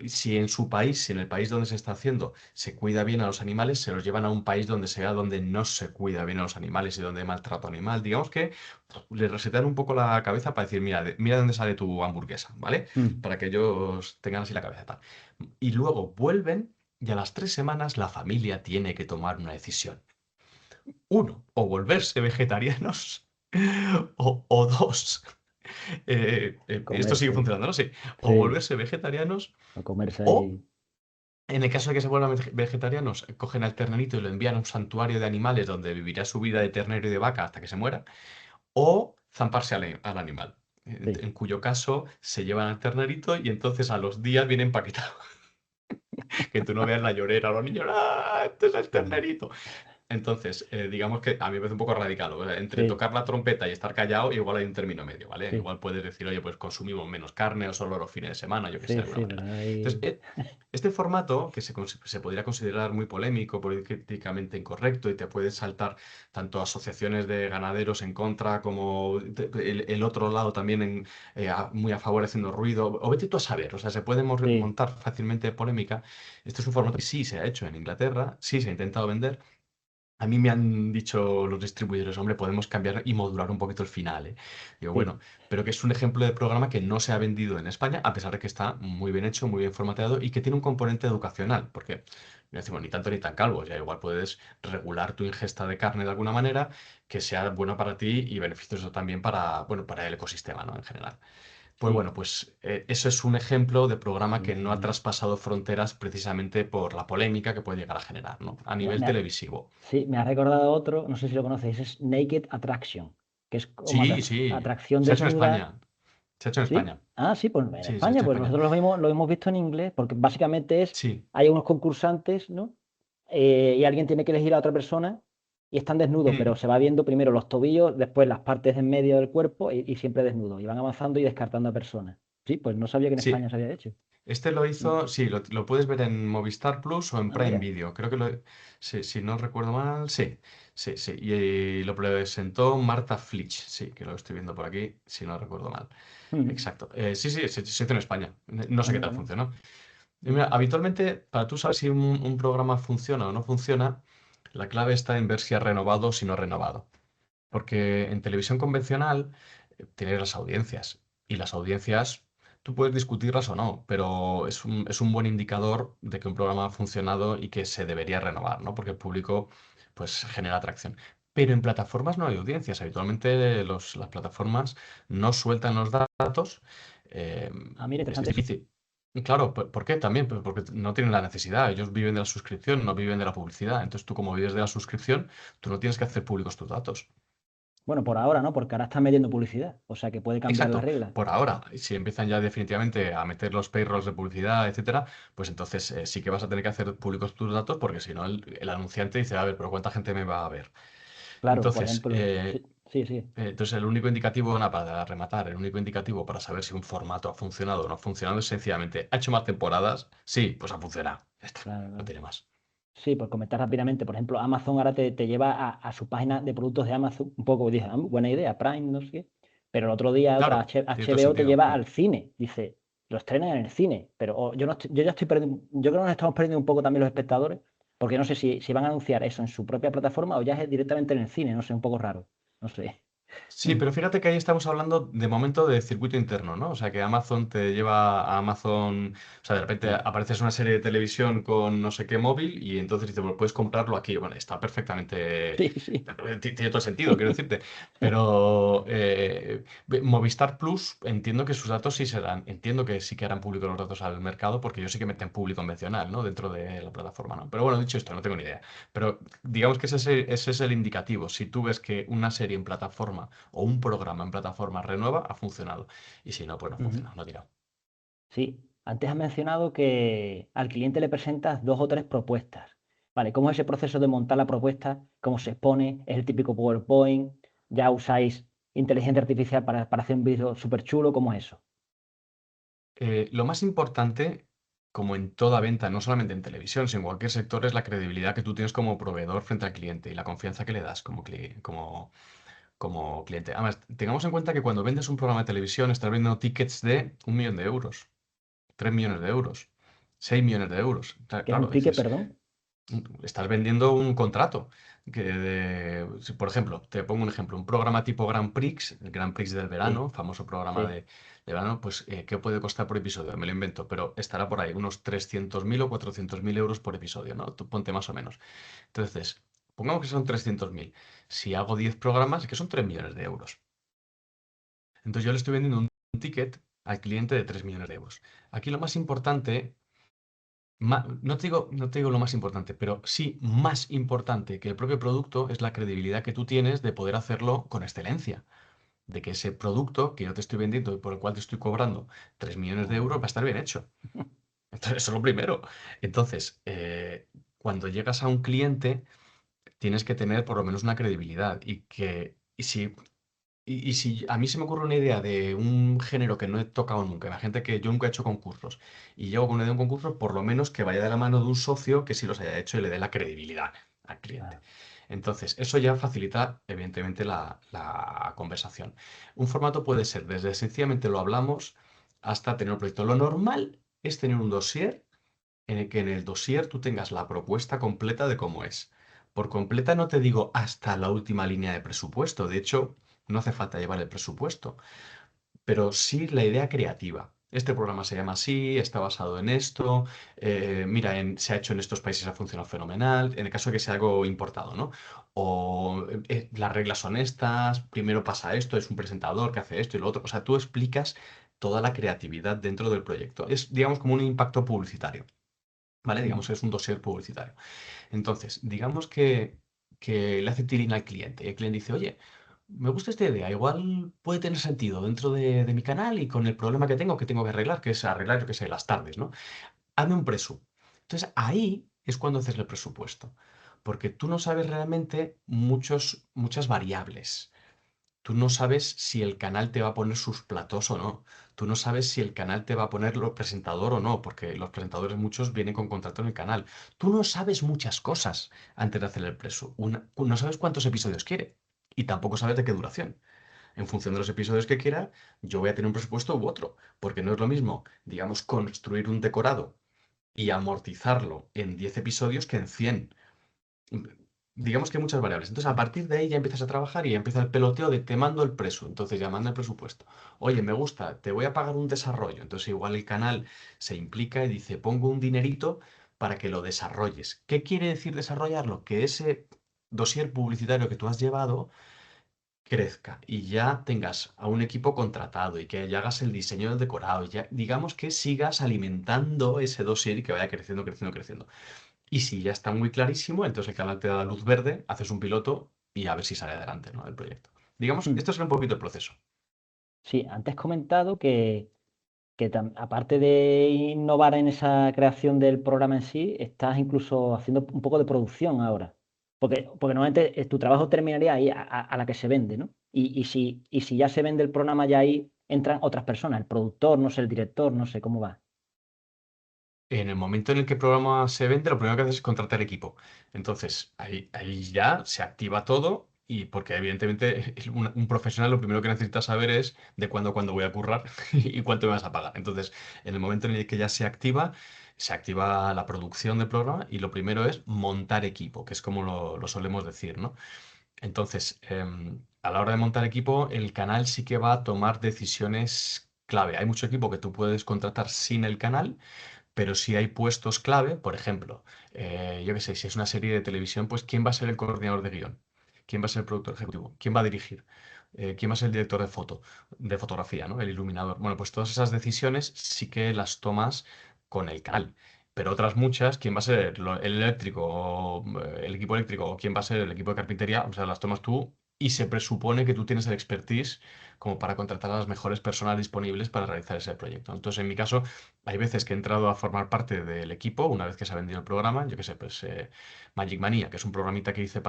si en su país, si en el país donde se está haciendo se cuida bien a los animales, se los llevan a un país donde sea donde no se cuida bien a los animales y donde hay maltrato animal. Digamos que les resetean un poco la cabeza para decir, mira, mira de dónde sale tu hamburguesa, ¿vale? Mm. Para que ellos tengan así la cabeza tal. Y luego vuelven y a las 3 semanas la familia tiene que tomar una decisión. Uno, o volverse vegetarianos, o dos, esto sigue Comerse, funcionando, ¿no? Sí, o sí, volverse vegetarianos, o comerse o ahí. en el caso de que se vuelvan vegetarianos, cogen al ternerito y lo envían a un santuario de animales donde vivirá su vida de ternero y de vaca hasta que se muera, o zamparse al animal. Sí. En cuyo caso se llevan al ternerito y entonces a los días viene empaquetado. Que tú no veas la llorera, los niños, ¡ah! Este es el Claro. ternerito. Entonces, digamos que a mí me parece un poco radical. O sea, entre Sí, tocar la trompeta y estar callado, igual hay un término medio, ¿vale? sí, Igual puedes decir, oye, pues consumimos menos carne o solo los fines de semana, yo que sé, de sí, alguna sí, manera. pero Entonces, ahí. este formato, que se podría considerar muy polémico, políticamente incorrecto, y te pueden saltar tanto asociaciones de ganaderos en contra como el otro lado también muy a favor haciendo ruido, o vete tú a saber, o sea, se puede Sí, montar fácilmente polémica. Este es un formato que sí se ha hecho en Inglaterra, sí se ha intentado vender. A mí me han dicho los distribuidores, hombre, podemos cambiar y modular un poquito el final, ¿eh? Digo, sí. bueno, pero que es un ejemplo de programa que no se ha vendido en España, a pesar de que está muy bien hecho, muy bien formateado y que tiene un componente educacional, porque no decimos ni tanto ni tan calvo, ya igual puedes regular tu ingesta de carne de alguna manera que sea buena para ti y beneficioso también para, bueno, para el ecosistema, ¿no? En general. Pues Sí. bueno, pues eso es un ejemplo de programa que no ha Me, traspasado fronteras precisamente por la polémica que puede llegar a generar, ¿no? A mira, nivel televisivo. sí, me ha recordado otro, no sé si lo conocéis, es Naked Attraction, que es como Sí, sí, atracción se ha hecho en desnuda. España. Se ha hecho en ¿Sí? España. Ah, sí, pues en Sí, se ha España, hecho en pues España. nosotros lo hemos visto en inglés, porque básicamente Sí. hay unos concursantes, ¿no? Y alguien tiene que elegir a otra persona y están desnudos, pero Mm, se va viendo primero los tobillos, después las partes en medio del cuerpo y siempre desnudos. Y van avanzando y descartando a personas. Sí, pues no sabía que en sí. España se había hecho. Este lo Mm. hizo, sí, lo puedes ver en Movistar Plus o en Ah, Prime mira. Video. Creo que sí, si no recuerdo mal, sí, sí, sí. Y lo presentó Marta Flich, sí, que lo estoy viendo por aquí, si no recuerdo mal. Mm. Exacto. Sí, sí, se hizo en España. No Ah, sé qué mira, tal ¿no? funcionó. Y mira, habitualmente, para tú saber si un programa funciona o no funciona, la clave está en ver si ha renovado o si no ha renovado. Porque en televisión convencional tienes las audiencias. Y las audiencias, tú puedes discutirlas o no, pero es un buen indicador de que un programa ha funcionado y que se debería renovar, ¿no? Porque el público, pues, genera atracción. Pero en plataformas no hay audiencias. Habitualmente las plataformas no sueltan los datos. eh, Ah, mira, es interesante eso. difícil. Y claro, ¿por qué también? Pues porque no tienen la necesidad. Ellos viven de la suscripción, no viven de la publicidad. Entonces tú, como vives de la suscripción, tú no tienes que hacer públicos tus datos. Bueno, por ahora, ¿no? Porque ahora están metiendo publicidad, o sea que puede cambiar las Exacto, reglas. por ahora. Si empiezan ya definitivamente a meter los payrolls de publicidad, etcétera, pues entonces sí que vas a tener que hacer públicos tus datos porque si no el anunciante dice, a ver, pero ¿cuánta gente me va a ver? Claro, por Entonces, ejemplo, sí, sí, sí. entonces el único indicativo, nada, para rematar, el único indicativo para saber si un formato ha funcionado o no ha funcionado es sencillamente, ¿ha hecho más temporadas? Sí, pues ha funcionado. Ya está, Claro, no claro. tiene más. Sí, por comentar rápidamente, por ejemplo, Amazon ahora te lleva a su página de productos de Amazon, un poco, dice, "Ah, buena idea, Prime, no sé qué". Pero el otro día otra Claro, tiene todo HBO te sentido. lleva al cine, dice, lo estrenan en el cine, pero yo, no yo ya estoy perdiendo, yo creo que nos estamos perdiendo un poco también los espectadores, porque no sé si van a anunciar eso en su propia plataforma o ya es directamente en el cine, no sé, un poco raro, no sé. Sí, pero fíjate que ahí estamos hablando de momento de circuito interno, ¿no? O sea, que Amazon te lleva a Amazon, o sea, de repente Sí, apareces en una serie de televisión con no sé qué móvil y entonces dices, bueno, puedes comprarlo aquí. Bueno, está perfectamente, sí, sí. tiene todo sentido, quiero decirte. Pero Movistar Plus, entiendo que sus datos sí serán, entiendo que sí que harán público los datos al mercado porque ellos sí que meten público convencional, ¿no? Dentro de la plataforma, ¿no? Pero bueno, dicho esto, no tengo ni idea. Pero digamos que ese es el indicativo. Si tú ves que una serie en plataforma o un programa en plataforma renueva, ha funcionado. Y si no, pues no Ujú. funciona, no ha tirado. Sí, antes has mencionado que al cliente le presentas dos o tres propuestas. Vale, ¿cómo es ese proceso de montar la propuesta? ¿Cómo se expone? ¿Es el típico PowerPoint? ya usáis inteligencia artificial para hacer un vídeo súper chulo? ¿Cómo es eso? Lo más importante, como en toda venta, no solamente en televisión, sino en cualquier sector, es la credibilidad que tú tienes como proveedor frente al cliente y la confianza que le das como cliente. Además, tengamos en cuenta que cuando vendes un programa de televisión estás vendiendo tickets de 1 millón de euros, 3 millones de euros, 6 millones de euros. ¿Qué es un Claro, ticket, dices, perdón? estás vendiendo un contrato. Si, por ejemplo, te pongo un ejemplo, un programa tipo Grand Prix, el Grand Prix del Sí, verano, famoso programa sí. de verano, pues ¿qué puede costar por episodio? Me lo invento, pero estará por ahí unos 300.000 o 400.000 euros por episodio, ¿no? Tú ponte más o menos. Entonces, pongamos que son 300.000. Si hago 10 programas, es que son 3 millones de euros. Entonces yo le estoy vendiendo un ticket al cliente de 3 millones de euros. Aquí lo más importante no te digo lo más importante, pero sí más importante que el propio producto es la credibilidad que tú tienes de poder hacerlo con excelencia. De que ese producto que yo te estoy vendiendo y por el cual te estoy cobrando 3 millones de euros va a Ah, estar bien hecho. Entonces, eso es lo primero. Entonces, cuando llegas a un cliente, tienes que tener por lo menos una credibilidad y si a mí se me ocurre una idea de un género que no he tocado nunca, imagínate que yo nunca he hecho concursos y llego con una idea de un concurso, por lo menos que vaya de la mano de un socio que sí los haya hecho y le dé la credibilidad al cliente. ah, Entonces, eso ya facilita, evidentemente, la conversación. Un formato puede ser desde sencillamente lo hablamos hasta tener un proyecto. Lo normal es tener un dossier en el que en el dossier tú tengas la propuesta completa de cómo es. Por completa no te digo hasta la última línea de presupuesto, de hecho, no hace falta llevar el presupuesto, pero sí la idea creativa. Este programa se llama así, está basado en esto, mira, se ha hecho en estos países, ha funcionado fenomenal, en el caso de que sea algo importado, ¿no? O las reglas son estas, primero pasa esto, es un presentador que hace esto y lo otro, o sea, tú explicas toda la creatividad dentro del proyecto. Es, digamos, como un impacto publicitario. ¿Vale? Digamos mm, que es un dossier publicitario. Entonces, digamos que le hace tirín al cliente y el cliente dice, oye, me gusta esta idea, igual puede tener sentido dentro de mi canal y con el problema que tengo que arreglar, que es arreglar, yo qué sé, las tardes, ¿no? Hazme un presu. Entonces, ahí es cuando haces el presupuesto, porque tú no sabes realmente muchas variables. Tú no sabes si el canal te va a poner sus platós o no. Tú no sabes si el canal te va a poner lo presentador o no, porque los presentadores muchos vienen con contrato en el canal. Tú no sabes muchas cosas antes de hacer el preso. No sabes cuántos episodios quiere y tampoco sabes de qué duración. En función de los episodios que quiera, yo voy a tener un presupuesto u otro, porque no es lo mismo, digamos, construir un decorado y amortizarlo en 10 episodios que en 100. Digamos que hay muchas variables. Entonces, a partir de ahí ya empiezas a trabajar y ya empieza el peloteo de te mando el preso. Entonces, ya manda el presupuesto. Oye, me gusta, te voy a pagar un desarrollo. Entonces, igual el canal se implica y dice, pongo un dinerito para que lo desarrolles. ¿Qué quiere decir desarrollarlo? Que ese dossier publicitario que tú has llevado crezca y ya tengas a un equipo contratado y que ya hagas el diseño del decorado y ya, digamos que sigas alimentando ese dossier y que vaya creciendo, creciendo, creciendo. Y si ya está muy clarísimo, entonces el canal te da la luz verde, haces un piloto y a ver si sale adelante, ¿no? El proyecto. Digamos, mm. esto es un poquito el proceso. Sí, antes comentado que aparte de innovar en esa creación del programa en sí, estás incluso haciendo un poco de producción ahora. Porque normalmente tu trabajo terminaría ahí a la que se vende, ¿no? Y si ya se vende el programa, ya ahí entran otras personas, el productor, no sé, el director, no sé cómo va. En el momento en el que el programa se vende, lo primero que haces es contratar equipo. Entonces, ahí ya se activa todo y porque evidentemente un profesional lo primero que necesita saber es de cuándo a cuándo voy a currar y cuánto me vas a pagar. Entonces, en el momento en el que ya se activa la producción del programa y lo primero es montar equipo, que es como lo solemos decir, ¿no? Entonces, a la hora de montar equipo, el canal sí que va a tomar decisiones clave. Hay mucho equipo que tú puedes contratar sin el canal, pero si hay puestos clave, por ejemplo, yo qué sé, si es una serie de televisión, pues ¿quién va a ser el coordinador de guión? ¿Quién va a ser el productor ejecutivo? ¿Quién va a dirigir? ¿Quién va a ser el director de fotografía, ¿no? El iluminador. Bueno, pues todas esas decisiones sí que las tomas con el canal. Pero otras muchas, ¿quién va a ser el eléctrico o el equipo eléctrico o quién va a ser el equipo de carpintería? O sea, las tomas tú y se presupone que tú tienes el expertise como para contratar a las mejores personas disponibles para realizar ese proyecto. Entonces, en mi caso, hay veces que he entrado a formar parte del equipo una vez que se ha vendido el programa, yo qué sé, pues Magic Manía, que es un programita que hice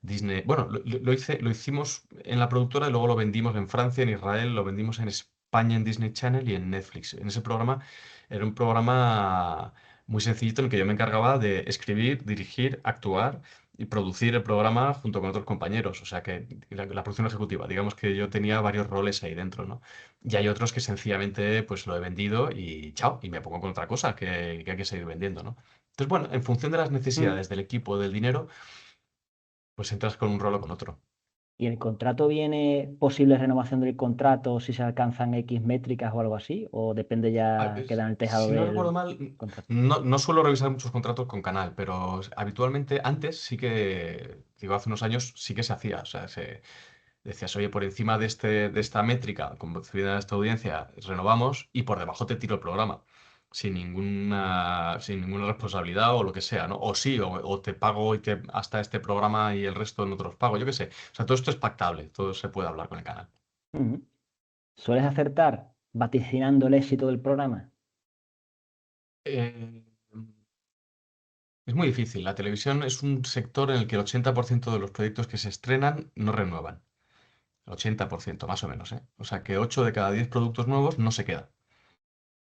Disney. Bueno, lo hicimos en la productora y luego lo vendimos en Francia, en Israel, lo vendimos en España en Disney Channel y en Netflix. En ese programa era un programa muy sencillito en el que yo me encargaba de escribir, dirigir, actuar y producir el programa junto con otros compañeros. O sea que la producción ejecutiva, digamos que yo tenía varios roles ahí dentro, ¿no? Y hay otros que sencillamente pues lo he vendido y chao, y me pongo con otra cosa que hay que seguir vendiendo, ¿no? Entonces, bueno, en función de las Mm. necesidades del equipo, del dinero, pues entras con un rol o con otro. ¿Y el contrato viene posible renovación del contrato si se alcanzan X métricas o algo así? ¿O depende ya, queda en el tejado Si no recuerdo del mal, contrato? no suelo revisar muchos contratos con Canal, pero habitualmente antes sí que, digo, hace unos años sí que se hacía. O sea, decías, oye, por encima de esta métrica, concebida en esta audiencia, renovamos y por debajo te tiro el programa. Sin ninguna responsabilidad o lo que sea, ¿no? O sí, o te pago hasta este programa y el resto no te los pago, yo qué sé. O sea, todo esto es pactable, todo se puede hablar con el canal. Ujú. ¿Sueles acertar vaticinando el éxito del programa? Eh, Es muy difícil. La televisión es un sector en el que el 80% de los proyectos que se estrenan no renuevan. El 80% más o menos, ¿eh? O sea que 8 de cada 10 productos nuevos no se quedan.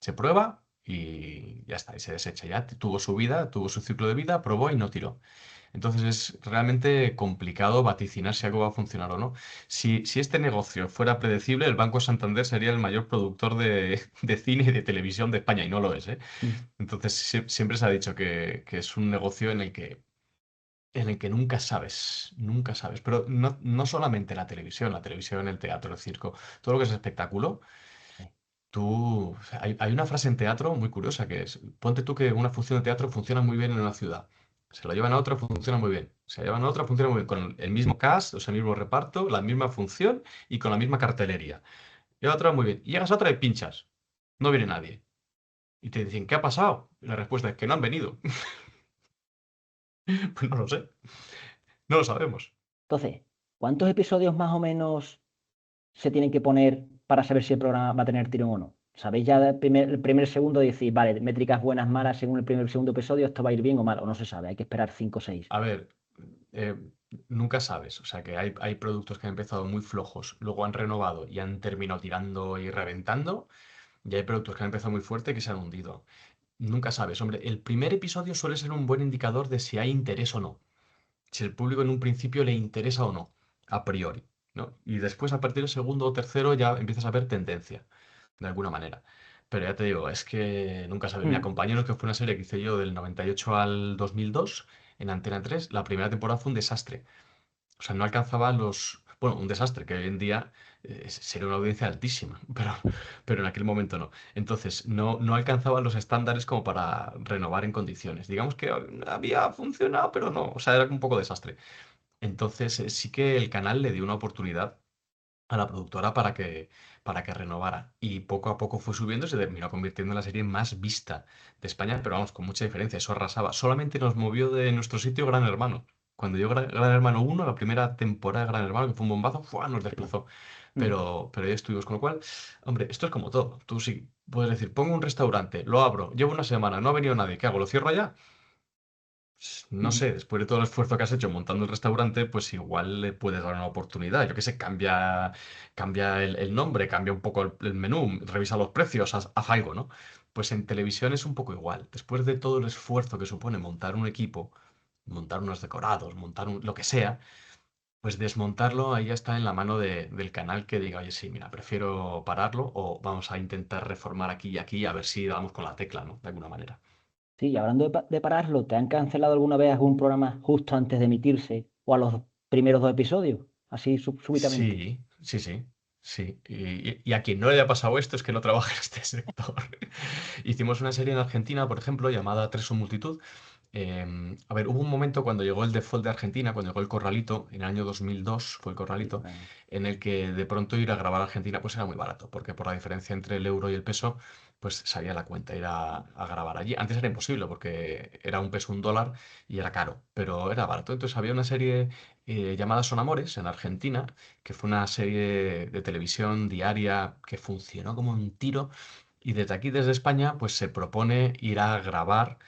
Se prueba y ya está, y se desecha. Ya tuvo su vida, tuvo su ciclo de vida, probó y no tiró. Entonces es realmente complicado vaticinar si algo va a funcionar o no. Si este negocio fuera predecible, el Banco Santander sería el mayor productor de cine y de televisión de España, y no lo es, ¿eh? Mm. Entonces siempre se ha dicho que es un negocio en el que nunca sabes, pero no solamente la televisión, el teatro, el circo, todo lo que es espectáculo. Sí. Hay una frase en teatro muy curiosa que es, ponte tú que una función de teatro funciona muy bien en una ciudad, se la llevan a otra, funciona muy bien, se la llevan a otra, funciona muy bien, con el mismo cast, o sea, el mismo reparto, la misma función y con la misma cartelería. Y a otra muy bien, y llegas a otra y pinchas, no viene nadie. Y te dicen, ¿qué ha pasado? Y la respuesta es que no han venido. Pues no lo sé, no lo sabemos. Entonces, ¿cuántos episodios más o menos se tienen que poner para saber si el programa va a tener tirón o no? ¿Sabéis ya el primer segundo decir, vale, métricas buenas, malas, según el primer segundo episodio, esto va a ir bien o mal? O no se sabe, hay que esperar 5 o 6. A ver, eh, nunca sabes. O sea, que hay productos que han empezado muy flojos, luego han renovado y han terminado tirando y reventando. Y hay productos que han empezado muy fuerte y que se han hundido. Nunca sabes. Hombre, el primer episodio suele ser un buen indicador de si hay interés o no. Si el público en un principio le interesa o no, a priori, ¿no? Y después, a partir del segundo o tercero, ya empiezas a ver tendencia, de alguna manera. Pero ya te digo, es que nunca sabes. Mira, Mm. compañeros, que fue una serie que hice yo del 98 al 2002 en Antena 3, la primera temporada fue un desastre. O sea, no alcanzaba los... Bueno, un desastre, que hoy en día sería una audiencia altísima, pero en aquel momento no. Entonces, no alcanzaba los estándares como para renovar en condiciones. Digamos que había funcionado, pero no. O sea, era un poco desastre. Entonces, sí que el canal le dio una oportunidad a la productora para que renovara. Y poco a poco fue subiendo y se terminó convirtiendo en la serie más vista de España, pero vamos, con mucha diferencia, eso arrasaba. Solamente nos movió de nuestro sitio Gran Hermano. Cuando llegó Gran Hermano 1, la primera temporada de Gran Hermano, que fue un bombazo, ¡fua! Nos Sí. desplazó. Mm. Pero ya estuvimos, con lo cual, hombre, esto es como todo. Tú sí puedes decir, pongo un restaurante, lo abro, llevo una semana, no ha venido nadie, ¿qué hago? ¿Lo cierro ya? No Mm. sé, después de todo el esfuerzo que has hecho montando el restaurante, pues igual le puedes dar una oportunidad. Yo qué sé, cambia el nombre, cambia un poco el menú, revisa los precios, haz algo, ¿no? Pues en televisión es un poco igual. Después de todo el esfuerzo que supone montar un equipo, montar unos decorados, montar lo que sea, pues desmontarlo ahí ya está en la mano del canal que diga, oye, sí, mira, prefiero pararlo o vamos a intentar reformar aquí y aquí a ver si damos con la tecla, ¿no? De alguna manera. Sí, y hablando de pararlo, ¿te han cancelado alguna vez algún programa justo antes de emitirse o a los primeros 2 episodios? Así súbitamente. Sí, sí, sí, sí. Y a quien no le haya pasado esto es que no trabaja en este sector. Hicimos una serie en Argentina, por ejemplo, llamada Tres o Multitud. A ver, hubo un momento cuando llegó el default de Argentina, cuando llegó el Corralito, en el año 2002 fue el Sí, Corralito, bueno. en el que de pronto ir a grabar a Argentina pues era muy barato, porque por la diferencia entre el euro y el peso, pues salía la cuenta ir a grabar allí. Antes era imposible porque era un peso, un dólar y era caro, pero era barato. Entonces había una serie llamada Son Amores en Argentina, que fue una serie de televisión diaria que funcionó como un tiro. Y desde aquí, desde España, pues se propone ir a grabar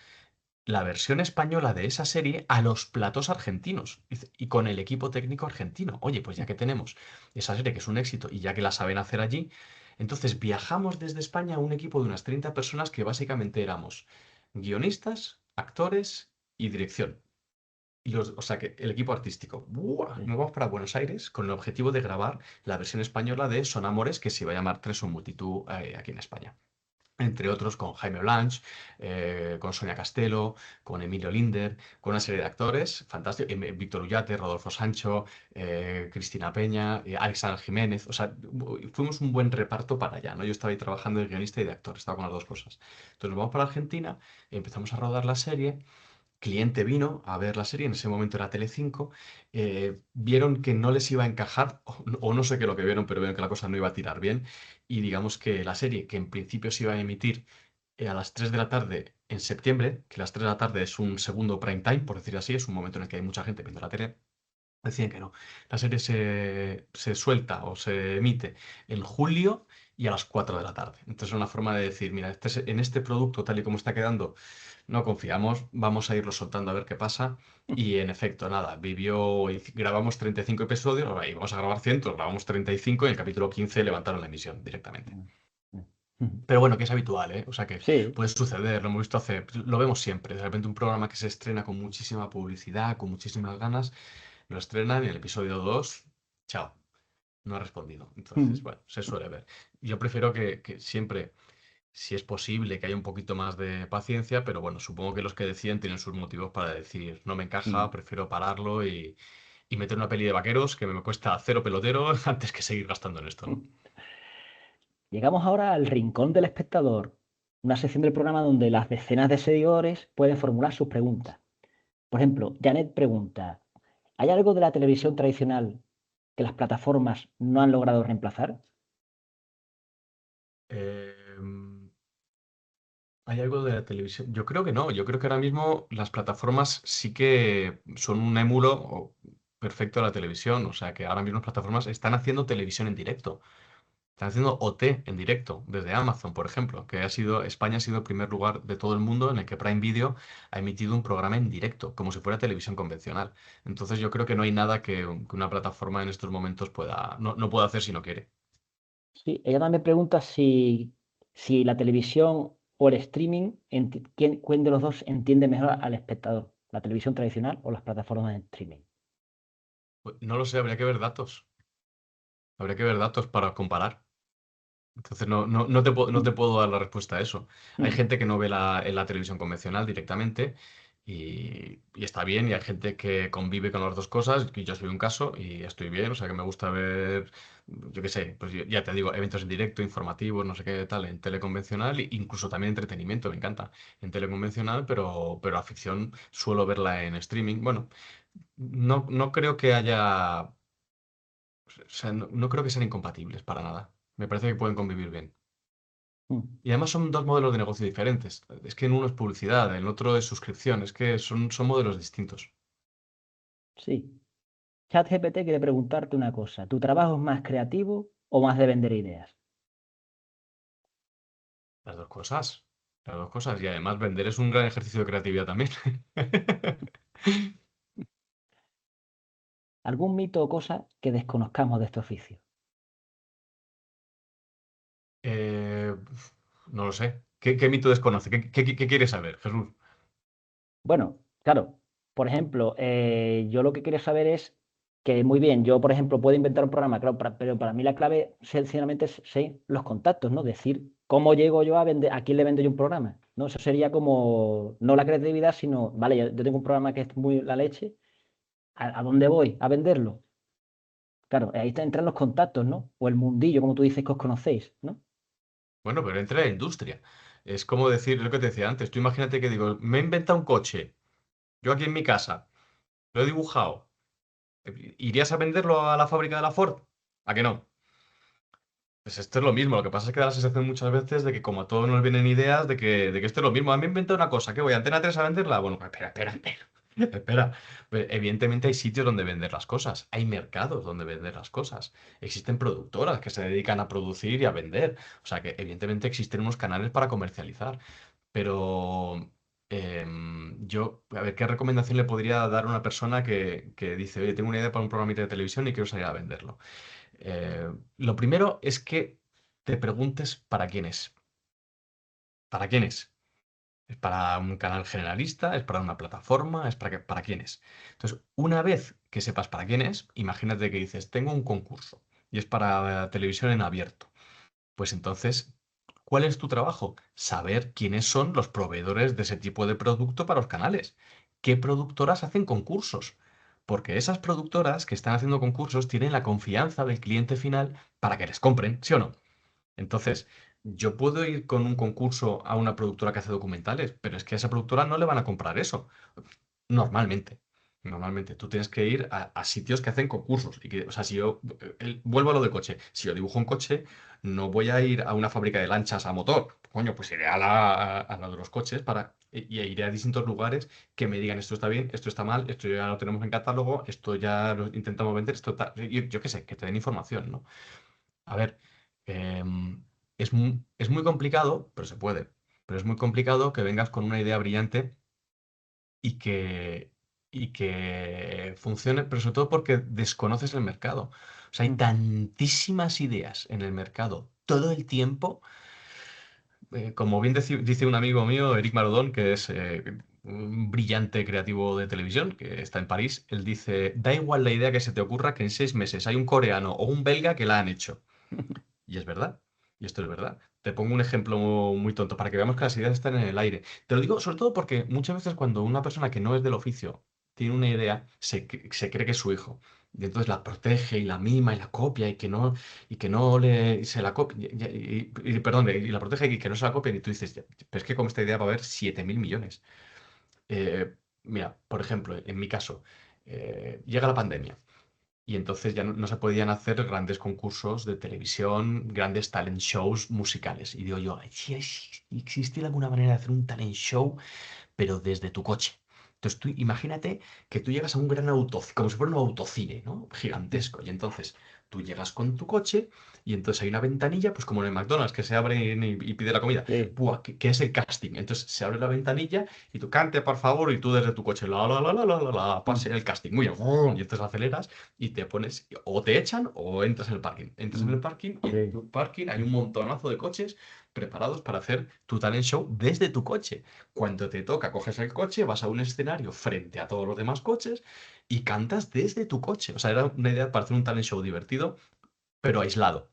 la versión española de esa serie a los platos argentinos y con el equipo técnico argentino. Oye, pues ya que tenemos esa serie que es un éxito y ya que la saben hacer allí, entonces viajamos desde España a un equipo de unas 30 personas que básicamente éramos guionistas, actores y dirección. O sea que el equipo artístico. ¡Buah! Sí. Nos vamos para Buenos Aires con el objetivo de grabar la versión española de Son Amores, que se iba a llamar Tres o Multitud aquí en España. Entre otros con Jaime Blanch, con Sonia Castelo, con Emilio Linder, con una serie de actores fantásticos, Víctor Ullate, Rodolfo Sancho, Cristina Peña, Alexander Jiménez. O sea, fuimos un buen reparto para allá, ¿no? Yo estaba ahí trabajando de guionista y de actor, estaba con las dos cosas. Entonces nos vamos para Argentina, empezamos a rodar la serie. Cliente vino a ver la serie, en ese momento era Telecinco, vieron que no les iba a encajar, o no sé qué lo que vieron, pero vieron que la cosa no iba a tirar bien, y digamos que la serie, que en principio se iba a emitir a las 3 de la tarde en septiembre, que las 3 de la tarde es un segundo prime time, por decir así, es un momento en el que hay mucha gente viendo la tele, decían que no. La serie se suelta o se emite en julio y a las 4 de la tarde. Entonces es una forma de decir, mira, en este producto tal y como está quedando, no confiamos, vamos a irlo soltando a ver qué pasa. Y en efecto, nada, grabamos 35 episodios, ahora íbamos a grabar 100, grabamos 35 y en el capítulo 15 levantaron la emisión directamente. Mm, mm, mm. Pero bueno, que es habitual, ¿eh? O sea que Sí, puede suceder, lo hemos visto hacer, lo vemos siempre. De repente un programa que se estrena con muchísima publicidad, con muchísimas ganas, lo estrenan y el episodio 2 chao, no ha respondido. Entonces, mm, bueno, se suele ver. Yo prefiero que siempre, si es posible, que haya un poquito más de paciencia, pero bueno, supongo que los que deciden tienen sus motivos para decir, no me encaja, mm, prefiero pararlo y meter una peli de vaqueros que me cuesta cero pelotero antes que seguir gastando en esto, ¿no? mm. Llegamos ahora al rincón del espectador, una sección del programa donde las decenas de seguidores pueden formular sus preguntas. Por ejemplo, Janet pregunta, ¿hay algo de la televisión tradicional que las plataformas no han logrado reemplazar? Em, ¿Hay algo de la televisión? Yo creo que no. Yo creo que ahora mismo las plataformas sí que son un perfecto de la televisión. O sea que ahora mismo las plataformas están haciendo televisión en directo. Están haciendo OT en directo desde Amazon, por ejemplo, España ha sido el primer lugar de todo el mundo en el que Prime Video ha emitido un programa en directo, como si fuera televisión convencional. Entonces yo creo que no hay nada que una plataforma en estos momentos no pueda hacer si no quiere. Sí, ella también pregunta si la televisión o el streaming, ¿quién de los dos entiende mejor al espectador? ¿La televisión tradicional o las plataformas de streaming? Pues, no lo sé, habría que ver datos. Habría que ver datos para comparar. Entonces no te puedo dar la respuesta a eso. Hay Mm, gente que no ve en la televisión convencional directamente y está bien, y hay gente que convive con las dos cosas, y yo soy un caso y estoy bien, o sea que me gusta ver, yo qué sé, pues ya te digo, eventos en directo, informativos, no sé qué tal, en teleconvencional, e incluso también entretenimiento, me encanta, en teleconvencional, pero la ficción suelo verla en streaming. Bueno, no creo que haya, o sea, no creo que sean incompatibles para nada. Me parece que pueden convivir bien. mm. Y además son dos modelos de negocio diferentes. Es que en uno es publicidad, en el otro es suscripción. Es que son modelos distintos. Sí. ChatGPT quiere preguntarte una cosa. ¿Tu trabajo es más creativo o más de vender ideas? Las dos cosas. Las dos cosas. Y además vender es un gran ejercicio de creatividad también. ¿Algún mito o cosa que desconozcamos de este oficio? Eh, no lo sé. ¿Qué mito desconoce? ¿Qué quieres saber, Jesús? Bueno, claro, por ejemplo, yo lo que quiero saber es que muy bien, yo por ejemplo puedo inventar un programa, claro, pero para mí la clave sencillamente es los contactos, ¿no? Decir cómo llego yo a vender, a quién le vendo yo un programa, ¿no? Eso sería como, no la creatividad, sino, vale, yo tengo un programa que es muy la leche, ¿a dónde voy a venderlo? Claro, entran los contactos, ¿no? O el mundillo, como tú dices que os conocéis, ¿no? Bueno, pero entre la industria. Es como decir lo que te decía antes. Tú imagínate que digo, me he inventado un coche. Yo aquí en mi casa. Lo he dibujado. ¿Irías a venderlo a la fábrica de la Ford? ¿A que no? Pues esto es lo mismo, lo que pasa es que da la sensación muchas veces de que como a todos nos vienen ideas de que esto es lo mismo. Me he inventado una cosa, ¿qué voy a Antena 3 a venderla? Bueno, pues espera. Espera. Pues, evidentemente hay sitios donde vender las cosas, hay mercados donde vender las cosas, existen productoras que se dedican a producir y a vender. O sea que evidentemente existen unos canales para comercializar, pero Yo, a ver, ¿qué recomendación le podría dar a una persona que dice, oye, tengo una idea para un programita de televisión y quiero salir a venderlo? Lo primero es que te preguntes para quién es. ¿Para quién es? ¿Es para un canal generalista? ¿Es para una plataforma? ¿Es para quién es? Entonces, una vez que sepas para quién es, imagínate que dices, tengo un concurso y es para televisión en abierto. Pues entonces, ¿cuál es tu trabajo? Saber quiénes son los proveedores de ese tipo de producto para los canales. ¿Qué productoras hacen concursos? Porque esas productoras que están haciendo concursos tienen la confianza del cliente final para que les compren, ¿sí o no? Entonces, yo puedo ir con un concurso a una productora que hace documentales, pero es que a esa productora no le van a comprar eso. Normalmente. Normalmente. Tú tienes que ir a sitios que hacen concursos. Y que, o sea, si yo vuelvo a lo del coche. Si yo dibujo un coche, no voy a ir a una fábrica de lanchas a motor. Coño, pues iré a la de los coches y iré a distintos lugares que me digan esto está bien, esto está mal, esto ya lo tenemos en catálogo, esto ya lo intentamos vender, esto tal. Yo qué sé, que te den información, ¿no? A ver, es muy complicado, pero se puede. Pero es muy complicado que vengas con una idea brillante y que funcione, pero sobre todo porque desconoces el mercado. O sea, hay Mm. tantísimas ideas en el mercado todo el tiempo. Como bien dice un amigo mío, Eric Marodón, que es un brillante creativo de televisión, que está en París, él dice, da igual la idea que se te ocurra, que en 6 meses hay un coreano o un belga que la han hecho. Y es verdad. Y esto es verdad. Te pongo un ejemplo muy tonto para que veamos que las ideas están en el aire. Te lo digo sobre todo porque muchas veces cuando una persona que no es del oficio tiene una idea, se cree que es su hijo. Y entonces la protege y la mima y la copia y que no se la copia. Perdón, y la protege y que no se la copien. Y tú dices, "Ya, pero es que con esta idea va a haber 7.000 millones". Mira, por ejemplo, en mi caso, llega la pandemia. Y entonces ya no se podían hacer grandes concursos de televisión, grandes talent shows musicales. Y digo yo, "Ay, si existe alguna manera de hacer un talent show, pero desde tu coche". Entonces tú imagínate que tú llegas a un gran autocine, como si fuera un autocine, ¿no? Mm. Gigantesco. Y entonces tú llegas con tu coche y entonces hay una ventanilla, pues como en el McDonald's, que se abre y pide la comida. Sí. ¡Buah! Que es el casting. Entonces se abre la ventanilla y tú cante, por favor, y tú desde tu coche, pase Mm. el casting. Muy bien. ¡Bum! Y entonces aceleras y te pones, o te echan o entras en el parking. Entras en Mm. el parking y en Sí. tu parking hay un montonazo de coches preparados para hacer tu talent show desde tu coche. Cuando te toca, coges el coche, vas a un escenario frente a todos los demás coches y cantas desde tu coche. O sea, era una idea para hacer un talent show divertido, pero aislado.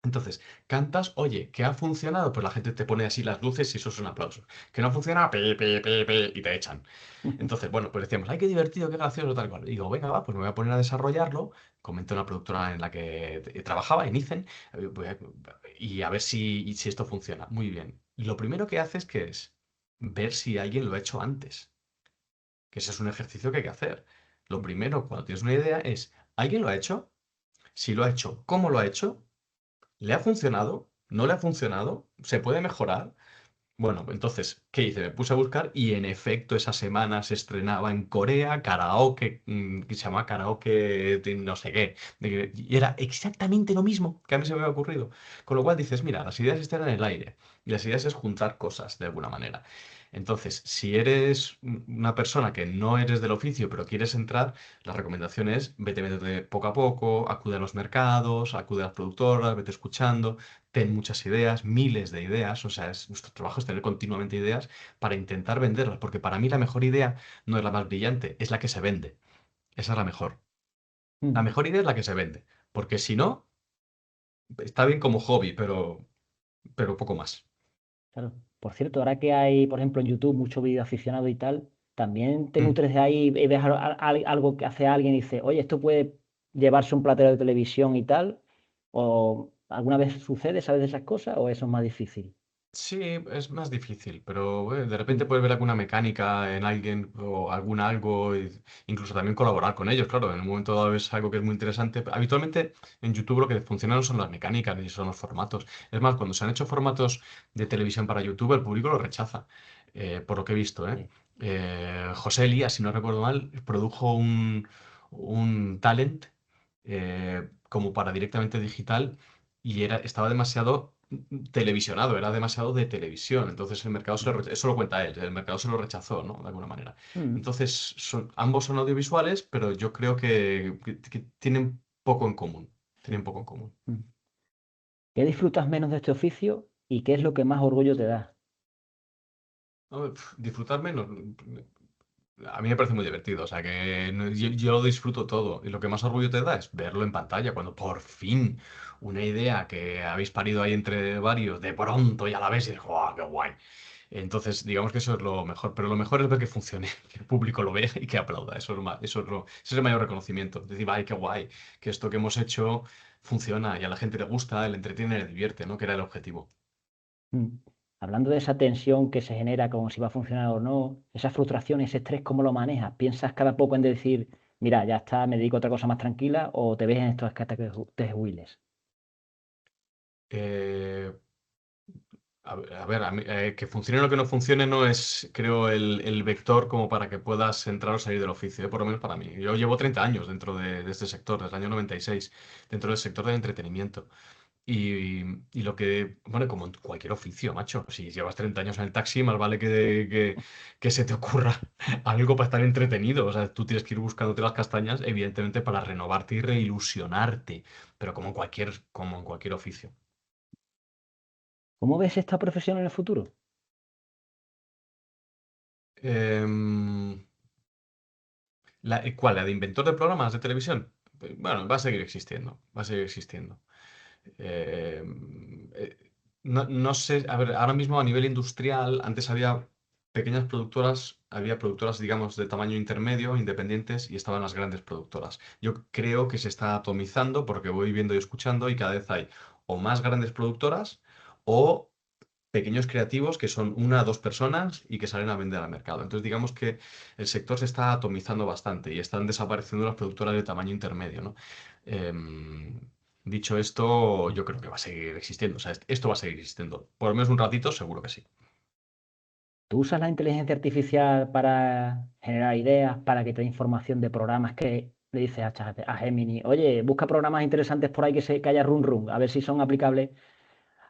Entonces, cantas, oye, ¿qué ha funcionado? Pues la gente te pone así las luces y eso es un aplauso. Que no funciona, y te echan. Entonces, bueno, pues decíamos, ay, qué divertido, qué gracioso, tal cual. Y digo, venga, va, pues me voy a poner a desarrollarlo. Comenté a una productora en la que trabajaba, en Icen, y a ver si esto funciona. Muy bien. Y lo primero que haces que es ver si alguien lo ha hecho antes, que ese es un ejercicio que hay que hacer. Lo primero, cuando tienes una idea, es, ¿alguien lo ha hecho? Si lo ha hecho, ¿cómo lo ha hecho? ¿Le ha funcionado? ¿No le ha funcionado? ¿Se puede mejorar? Bueno, entonces, ¿qué hice? Me puse a buscar y en efecto esa semana se estrenaba en Corea karaoke, que se llama karaoke de no sé qué. Y era exactamente lo mismo que a mí se me había ocurrido. Con lo cual dices, mira, las ideas están en el aire y las ideas es juntar cosas de alguna manera. Entonces, si eres una persona que no eres del oficio pero quieres entrar, la recomendación es vete poco a poco, acude a los mercados, acude a las productoras, vete escuchando, ten muchas ideas, miles de ideas, o sea, nuestro trabajo es tener continuamente ideas para intentar venderlas, porque para mí la mejor idea no es la más brillante, es la que se vende. Esa es la mejor. La Mm. mejor idea es la que se vende, porque si no, está bien como hobby, pero poco más. Claro. Por cierto, ahora que hay, por ejemplo, en YouTube mucho vídeo aficionado y tal, también te Mm. nutres de ahí y ves algo que hace alguien y dices, oye, esto puede llevarse un platero de televisión y tal. ¿O alguna vez sucede, sabes de esas cosas? ¿O eso es más difícil? Sí, es más difícil, pero de repente Mm. puedes ver alguna mecánica en alguien o algún algo, incluso también colaborar con ellos, claro, en un momento dado es algo que es muy interesante. Habitualmente en YouTube lo que funciona no son las mecánicas ni son los formatos. Es más, cuando se han hecho formatos de televisión para YouTube, el público lo rechaza, por lo que he visto, ¿eh? Sí. José Elías, si no recuerdo mal, produjo un talent como para directamente digital y estaba demasiado televisionado, era demasiado de televisión. Entonces el mercado eso lo cuenta él, el mercado se lo rechazó, ¿no? De alguna manera. Mm, Entonces ambos son audiovisuales, pero yo creo que tienen poco en común. Tienen poco en común. mm. ¿Qué disfrutas menos de este oficio y qué es lo que más orgullo te da? No, disfrutar menos. A mí me parece muy divertido, o sea que yo lo disfruto todo y lo que más orgullo te da es verlo en pantalla, cuando por fin una idea que habéis parido ahí entre varios, de pronto ya la ves y dices, ¡guau, qué guay! Entonces, digamos que eso es lo mejor, pero lo mejor es ver que funcione, que el público lo vea y que aplauda, eso es ese es el mayor reconocimiento, decir, ¡ay, qué guay! Que esto que hemos hecho funciona y a la gente le gusta, le entretiene, le divierte, ¿no? Que era el objetivo. Mm. Hablando de esa tensión que se genera con si va a funcionar o no, esa frustración, ese estrés, ¿cómo lo manejas? ¿Piensas cada poco en decir, mira, ya está, me dedico a otra cosa más tranquila o te ves en estos hasta que te jubiles? Eh, a ver, que funcione lo que no funcione no es, creo, el vector como para que puedas entrar o salir del oficio, por lo menos para mí. Yo llevo 30 años dentro de este sector, desde el año 96 dentro del sector del entretenimiento. Y, y lo que, bueno, como en cualquier oficio, macho, si llevas 30 años en el taxi, más vale que se te ocurra algo para estar entretenido. O sea, tú tienes que ir buscándote las castañas, evidentemente, para renovarte y reilusionarte, pero como en cualquier oficio. ¿Cómo ves esta profesión en el futuro? Em, ¿Cuál? ¿La de inventor de programas de televisión? Bueno, va a seguir existiendo, va a seguir existiendo. Eh, eh, no sé, a ver, ahora mismo a nivel industrial, antes había pequeñas productoras, había productoras, digamos, de tamaño intermedio, independientes, y estaban las grandes productoras. Yo creo que se está atomizando porque voy viendo y escuchando y cada vez hay o más grandes productoras o pequeños creativos que son una o dos personas y que salen a vender al mercado. Entonces, digamos que el sector se está atomizando bastante y están desapareciendo las productoras de tamaño intermedio, ¿no? Em, Dicho esto, yo creo que va a seguir existiendo. O sea, esto va a seguir existiendo. Por lo menos un ratito, seguro que sí. ¿Tú usas la inteligencia artificial para generar ideas, para que te dé información de programas que le dices a Gemini, oye, busca programas interesantes por ahí que haya run run, a ver si son aplicables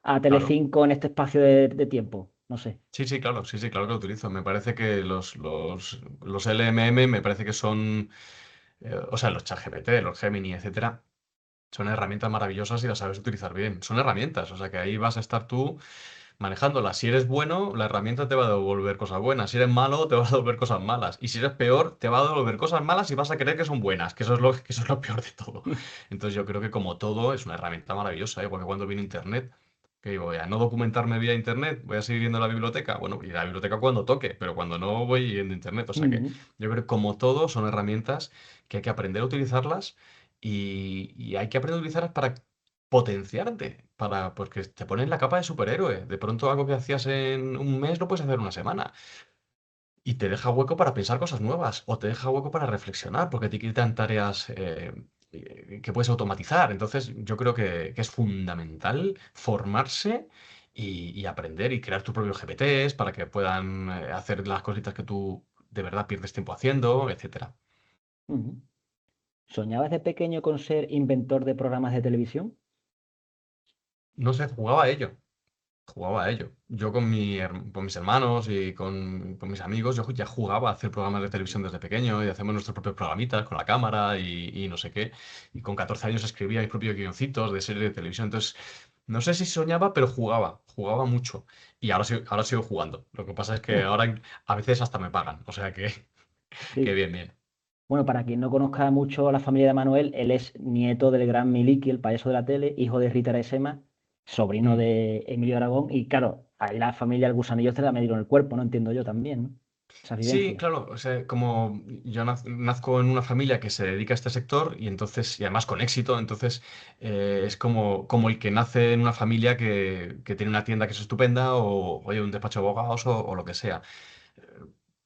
a Claro. Telecinco en este espacio de tiempo? No sé. Sí, sí, claro, sí, sí, claro que lo utilizo. Me parece que los LMM me parece que son, o sea, los ChatGPT, los Gemini, etcétera, son herramientas maravillosas y las sabes utilizar bien. Son herramientas, o sea que ahí vas a estar tú manejándolas. Si eres bueno, la herramienta te va a devolver cosas buenas. Si eres malo, te va a devolver cosas malas. Y si eres peor, te va a devolver cosas malas y vas a creer que son buenas, que eso es lo peor de todo. Entonces yo creo que como todo es una herramienta maravillosa, igual que cuando vino Internet. Que digo, voy a no documentarme vía Internet, voy a seguir yendo a la biblioteca. Bueno, y a la biblioteca cuando toque, pero cuando no voy yendo a Internet. O sea que Ujú, yo creo que como todo son herramientas que hay que aprender a utilizarlas y hay que aprender a utilizarlas para potenciarte, porque te pones la capa de superhéroe. De pronto algo que hacías en un mes lo puedes hacer en una semana. Y te deja hueco para pensar cosas nuevas o te deja hueco para reflexionar porque te quitan tareas que puedes automatizar. Entonces yo creo que es fundamental formarse y aprender y crear tus propios GPTs para que puedan hacer las cositas que tú de verdad pierdes tiempo haciendo, etcétera. ujú. ¿Soñabas de pequeño con ser inventor de programas de televisión? No sé, jugaba a ello. Jugaba a ello. Yo con mis hermanos y con mis amigos, yo ya jugaba a hacer programas de televisión desde pequeño y hacemos nuestros propios programitas con la cámara y no sé qué. Y con 14 años escribía mis propios guioncitos de series de televisión. Entonces, no sé si soñaba, pero jugaba mucho. Y ahora sigo jugando. Lo que pasa es que ahora a veces hasta me pagan. O sea que, que Sí. bien, bien. Bueno, para quien no conozca mucho a la familia de Manuel, él es nieto del gran Miliki, el payaso de la tele, hijo de Rita Aresema, sobrino Mm. de Emilio Aragón, y claro, ahí la familia del gusanillo se la me dieron el cuerpo, no entiendo yo también, ¿no? Esas Sí, vivencias. claro, o sea, como yo nazco en una familia que se dedica a este sector y entonces, y además con éxito, entonces es como el que nace en una familia que tiene una tienda que es estupenda o oye, un despacho de abogados o lo que sea.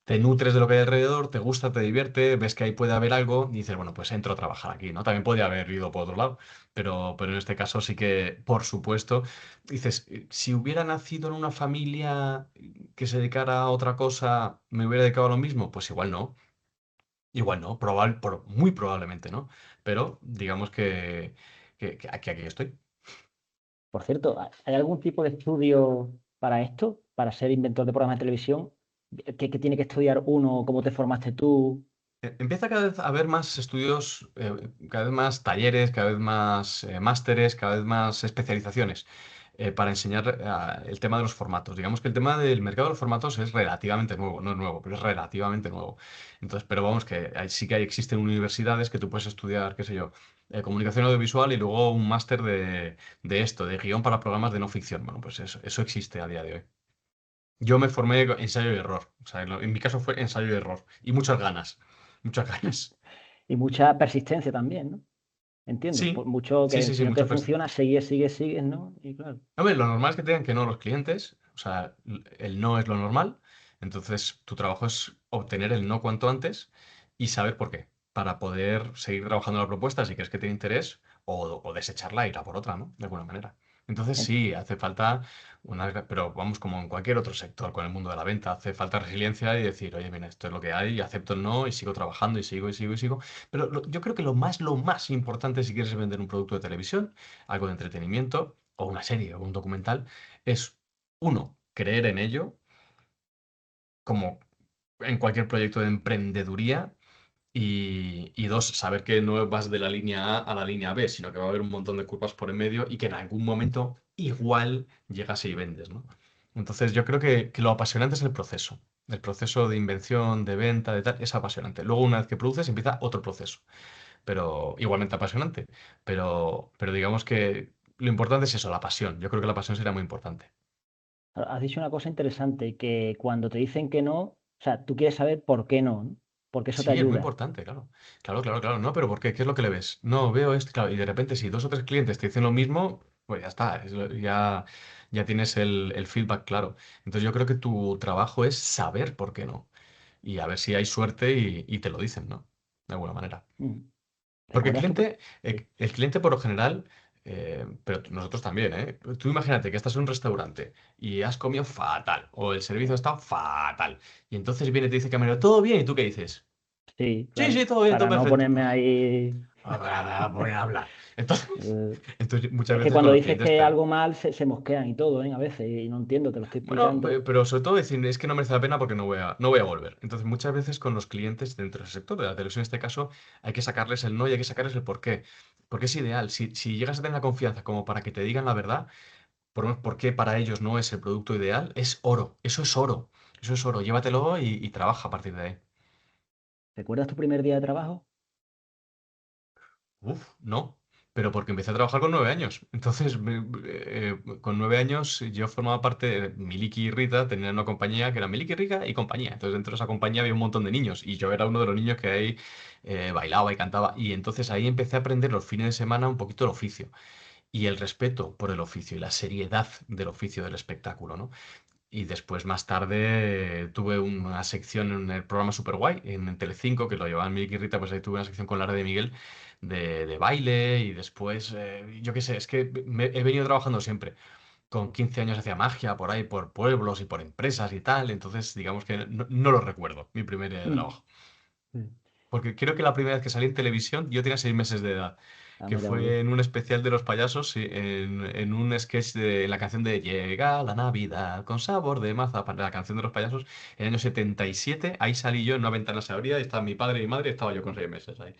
Te nutres de lo que hay alrededor, te gusta, te divierte, ves que ahí puede haber algo y dices, bueno, pues entro a trabajar aquí, ¿no? También podría haber ido por otro lado, pero en este caso sí que, por supuesto, dices, si hubiera nacido en una familia que se dedicara a otra cosa, ¿me hubiera dedicado a lo mismo? Pues igual no, muy probablemente no, pero digamos que aquí estoy. Por cierto, ¿hay algún tipo de estudio para esto, para ser inventor de programas de televisión? ¿Qué tiene que estudiar uno? ¿Cómo te formaste tú? Empieza cada vez a haber más estudios, cada vez más talleres, cada vez más másteres, cada vez más especializaciones para enseñar el tema de los formatos. Digamos que el tema del mercado de los formatos es relativamente nuevo, no es nuevo, pero es relativamente nuevo. Entonces, pero vamos, que sí que existen universidades que tú puedes estudiar, qué sé yo, comunicación audiovisual y luego un máster de esto, de guión para programas de no ficción. Bueno, pues eso existe a día de hoy. Yo me formé ensayo y error. O sea, en mi caso fue ensayo y error. Y muchas ganas. Muchas ganas. Y mucha persistencia también, ¿no? Entiendo. Por Sí, mucho sí, que sí, si sí, no te mucha funciona, sigues, ¿no? Y claro. Hombre, lo normal es que te digan que no los clientes. O sea, el no es lo normal. Entonces, tu trabajo es obtener el no cuanto antes y saber por qué. Para poder seguir trabajando la propuesta si crees que tiene interés o desecharla e ir a por otra, ¿no? De alguna manera. Entonces, En- sí, hace falta pero vamos, como en cualquier otro sector con el mundo de la venta, hace falta resiliencia y decir, oye, mira, esto es lo que hay, acepto el no y sigo trabajando y sigo y sigo y sigo. Pero yo creo que lo más importante si quieres vender un producto de televisión, algo de entretenimiento, o una serie o un documental, es uno, creer en ello, como en cualquier proyecto de emprendeduría, y dos, saber que no vas de la línea A a la línea B, sino que va a haber un montón de curvas por en medio y que en algún momento igual llegas y vendes, ¿no? Entonces yo creo que lo apasionante es el proceso. El proceso de invención, de venta, de tal, es apasionante. Luego, una vez que produces, empieza otro proceso, pero igualmente apasionante. Pero digamos que lo importante es eso, la pasión. Yo creo que la pasión sería muy importante. Has dicho una cosa interesante, que cuando te dicen que no, o sea, tú quieres saber por qué no, ¿no? Porque eso te Sí, es muy ayuda. importante, claro. Claro, claro, claro. No, pero ¿por qué? ¿Qué es lo que le ves? No, veo esto, claro. Y de repente, si dos o tres clientes te dicen lo mismo, pues ya está. Ya tienes el feedback claro. Entonces yo creo que tu trabajo es saber por qué no. Y a ver si hay suerte y te lo dicen, ¿no? De alguna manera. Mm. Porque ¿Recuerdas tu... Sí. el cliente por lo general, pero nosotros también, ¿eh? Tú imagínate que estás en un restaurante y has comido fatal, o el servicio está fatal. Y entonces viene y te dice camarero, ¿todo bien? ¿Y tú qué dices? Sí, Sí, claro. sí, todo bien, todo Para no perfecto. ponerme ahí... Voy a hablar. Entonces, eh, entonces, muchas Es que veces con cuando los dices clientes que te... algo mal, se mosquean y todo, ¿eh? A veces, y no entiendo, te lo estoy Bueno, explicando. pero sobre todo decir, es que no merece la pena porque no voy a volver. Entonces, muchas veces con los clientes dentro del sector de la televisión, en este caso, hay que sacarles el no y hay que sacarles el por qué. Porque es ideal. Si llegas a tener la confianza como para que te digan la verdad, por lo menos por qué para ellos no es el producto ideal, es oro. Eso es oro. Eso es oro. Llévatelo y trabaja a partir de ahí. ¿Recuerdas tu primer día de trabajo? Uf, no, pero porque empecé a trabajar con 9 años. Entonces, con 9 años yo formaba parte de Miliki y Rita, tenían una compañía que era Miliki, Rita y compañía. Entonces, dentro de esa compañía había un montón de niños y yo era uno de los niños que ahí bailaba y cantaba. Y entonces ahí empecé a aprender los fines de semana un poquito el oficio y el respeto por el oficio y la seriedad del oficio del espectáculo, ¿no? Y después, más tarde, tuve una sección en el programa Superguay, en Telecinco, que lo llevaba Milky Rita, pues ahí tuve una sección con Lara de Miguel de baile y después, yo qué sé, es que he venido trabajando siempre. Con 15 años hacía magia por ahí, por pueblos y por empresas y tal, entonces digamos que no lo recuerdo, mi primer día de Mm. trabajo. Sí. Porque creo que la primera vez que salí en televisión yo tenía 6 meses de edad, Ah, que mira, muy bien. fue en un especial de los payasos, sí, en un sketch de la canción de Llega la Navidad con sabor de mazapán, la canción de los payasos, en el año 77. Ahí salí yo en una ventana se abría y estaba mi padre y mi madre, y estaba yo con 6 meses ahí.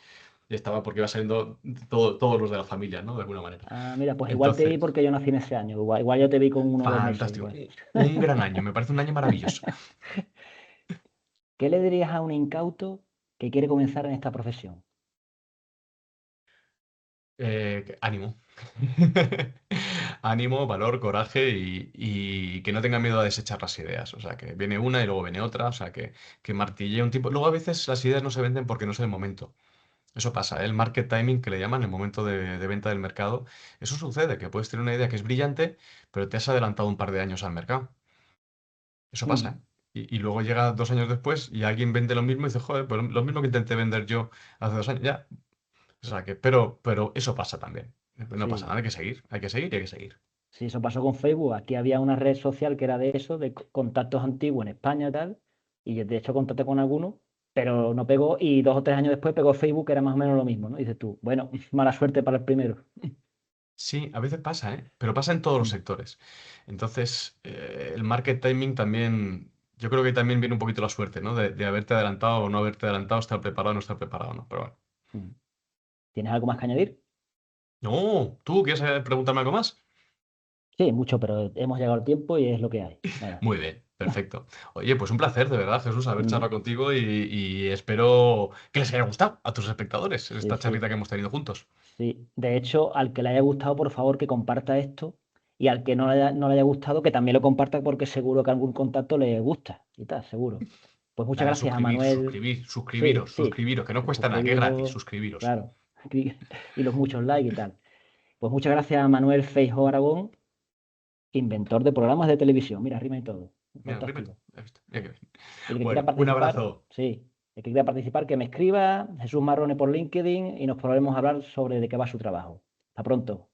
Y estaba porque iba saliendo todos los de la familia, ¿no? De alguna manera. Ah, mira, pues igual te vi Entonces, porque yo nací en ese año. Igual yo te vi con 1 o 2 meses, fantástico. igual. Un gran año, me parece un año maravilloso. ¿Qué le dirías a un incauto que quiere comenzar en esta profesión? Ánimo. Ánimo, valor, coraje y que no tenga miedo a desechar las ideas. O sea, que viene una y luego viene otra. O sea, que martille un tiempo. Luego a veces las ideas no se venden porque no es el momento. Eso pasa, ¿eh? El market timing que le llaman, el momento de venta del mercado. Eso sucede, que puedes tener una idea que es brillante, pero te has adelantado un par de años al mercado. Eso pasa, Mm, ¿eh? Y luego llega 2 años después y alguien vende lo mismo y dice, joder, pues lo mismo que intenté vender yo hace 2 años. Ya, o sea que, pero eso pasa también. No pasa sí, nada, hay que seguir y hay que seguir. sí, eso pasó con Facebook. Aquí había una red social que era de eso, de contactos antiguos en España y tal. Y yo, de hecho, contacté con algunos, pero no pegó. Y 2 o 3 años después pegó Facebook, que era más o menos lo mismo, ¿no? Y dices tú, bueno, mala suerte para el primero. Sí, a veces pasa, ¿eh? Pero pasa en todos los Mm, sectores. Entonces, el market timing también, yo creo que también viene un poquito la suerte, ¿no? De haberte adelantado o no haberte adelantado, estar preparado o no estar preparado, ¿no? Pero bueno. mm. ¿Tienes algo más que añadir? No, ¿tú quieres preguntarme algo más? Sí, mucho, pero hemos llegado al tiempo y es lo que hay. Nada. Muy bien, perfecto. Oye, pues un placer, de verdad, Jesús, haber Mm, charlado contigo y espero que les haya gustado a tus espectadores sí, esta charlita sí, que hemos tenido juntos. sí. De hecho, al que le haya gustado, por favor, que comparta esto. Y al que no le haya gustado, que también lo comparta porque seguro que algún contacto le gusta. Y tal, seguro. Pues muchas Dale a gracias a suscribir, Manuel. suscribir, Sí, suscribiros, sí. suscribiros, que no cuesta nada, que es gratis, Suscribiros, suscribiros. claro. Y los muchos likes y tal. Pues muchas gracias a Manuel Feijóo Aragón, inventor de programas de televisión. Mira, rima y todo. Mira, rímete, Fantástico. ya está, mira qué bien. Y el que quiera Bueno, un participar, abrazo. sí. El que quiera participar, que me escriba, Jesús Marrone por LinkedIn y nos podremos hablar sobre de qué va su trabajo. Hasta pronto.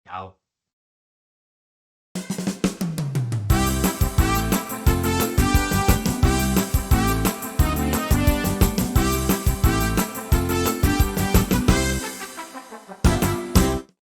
Chao.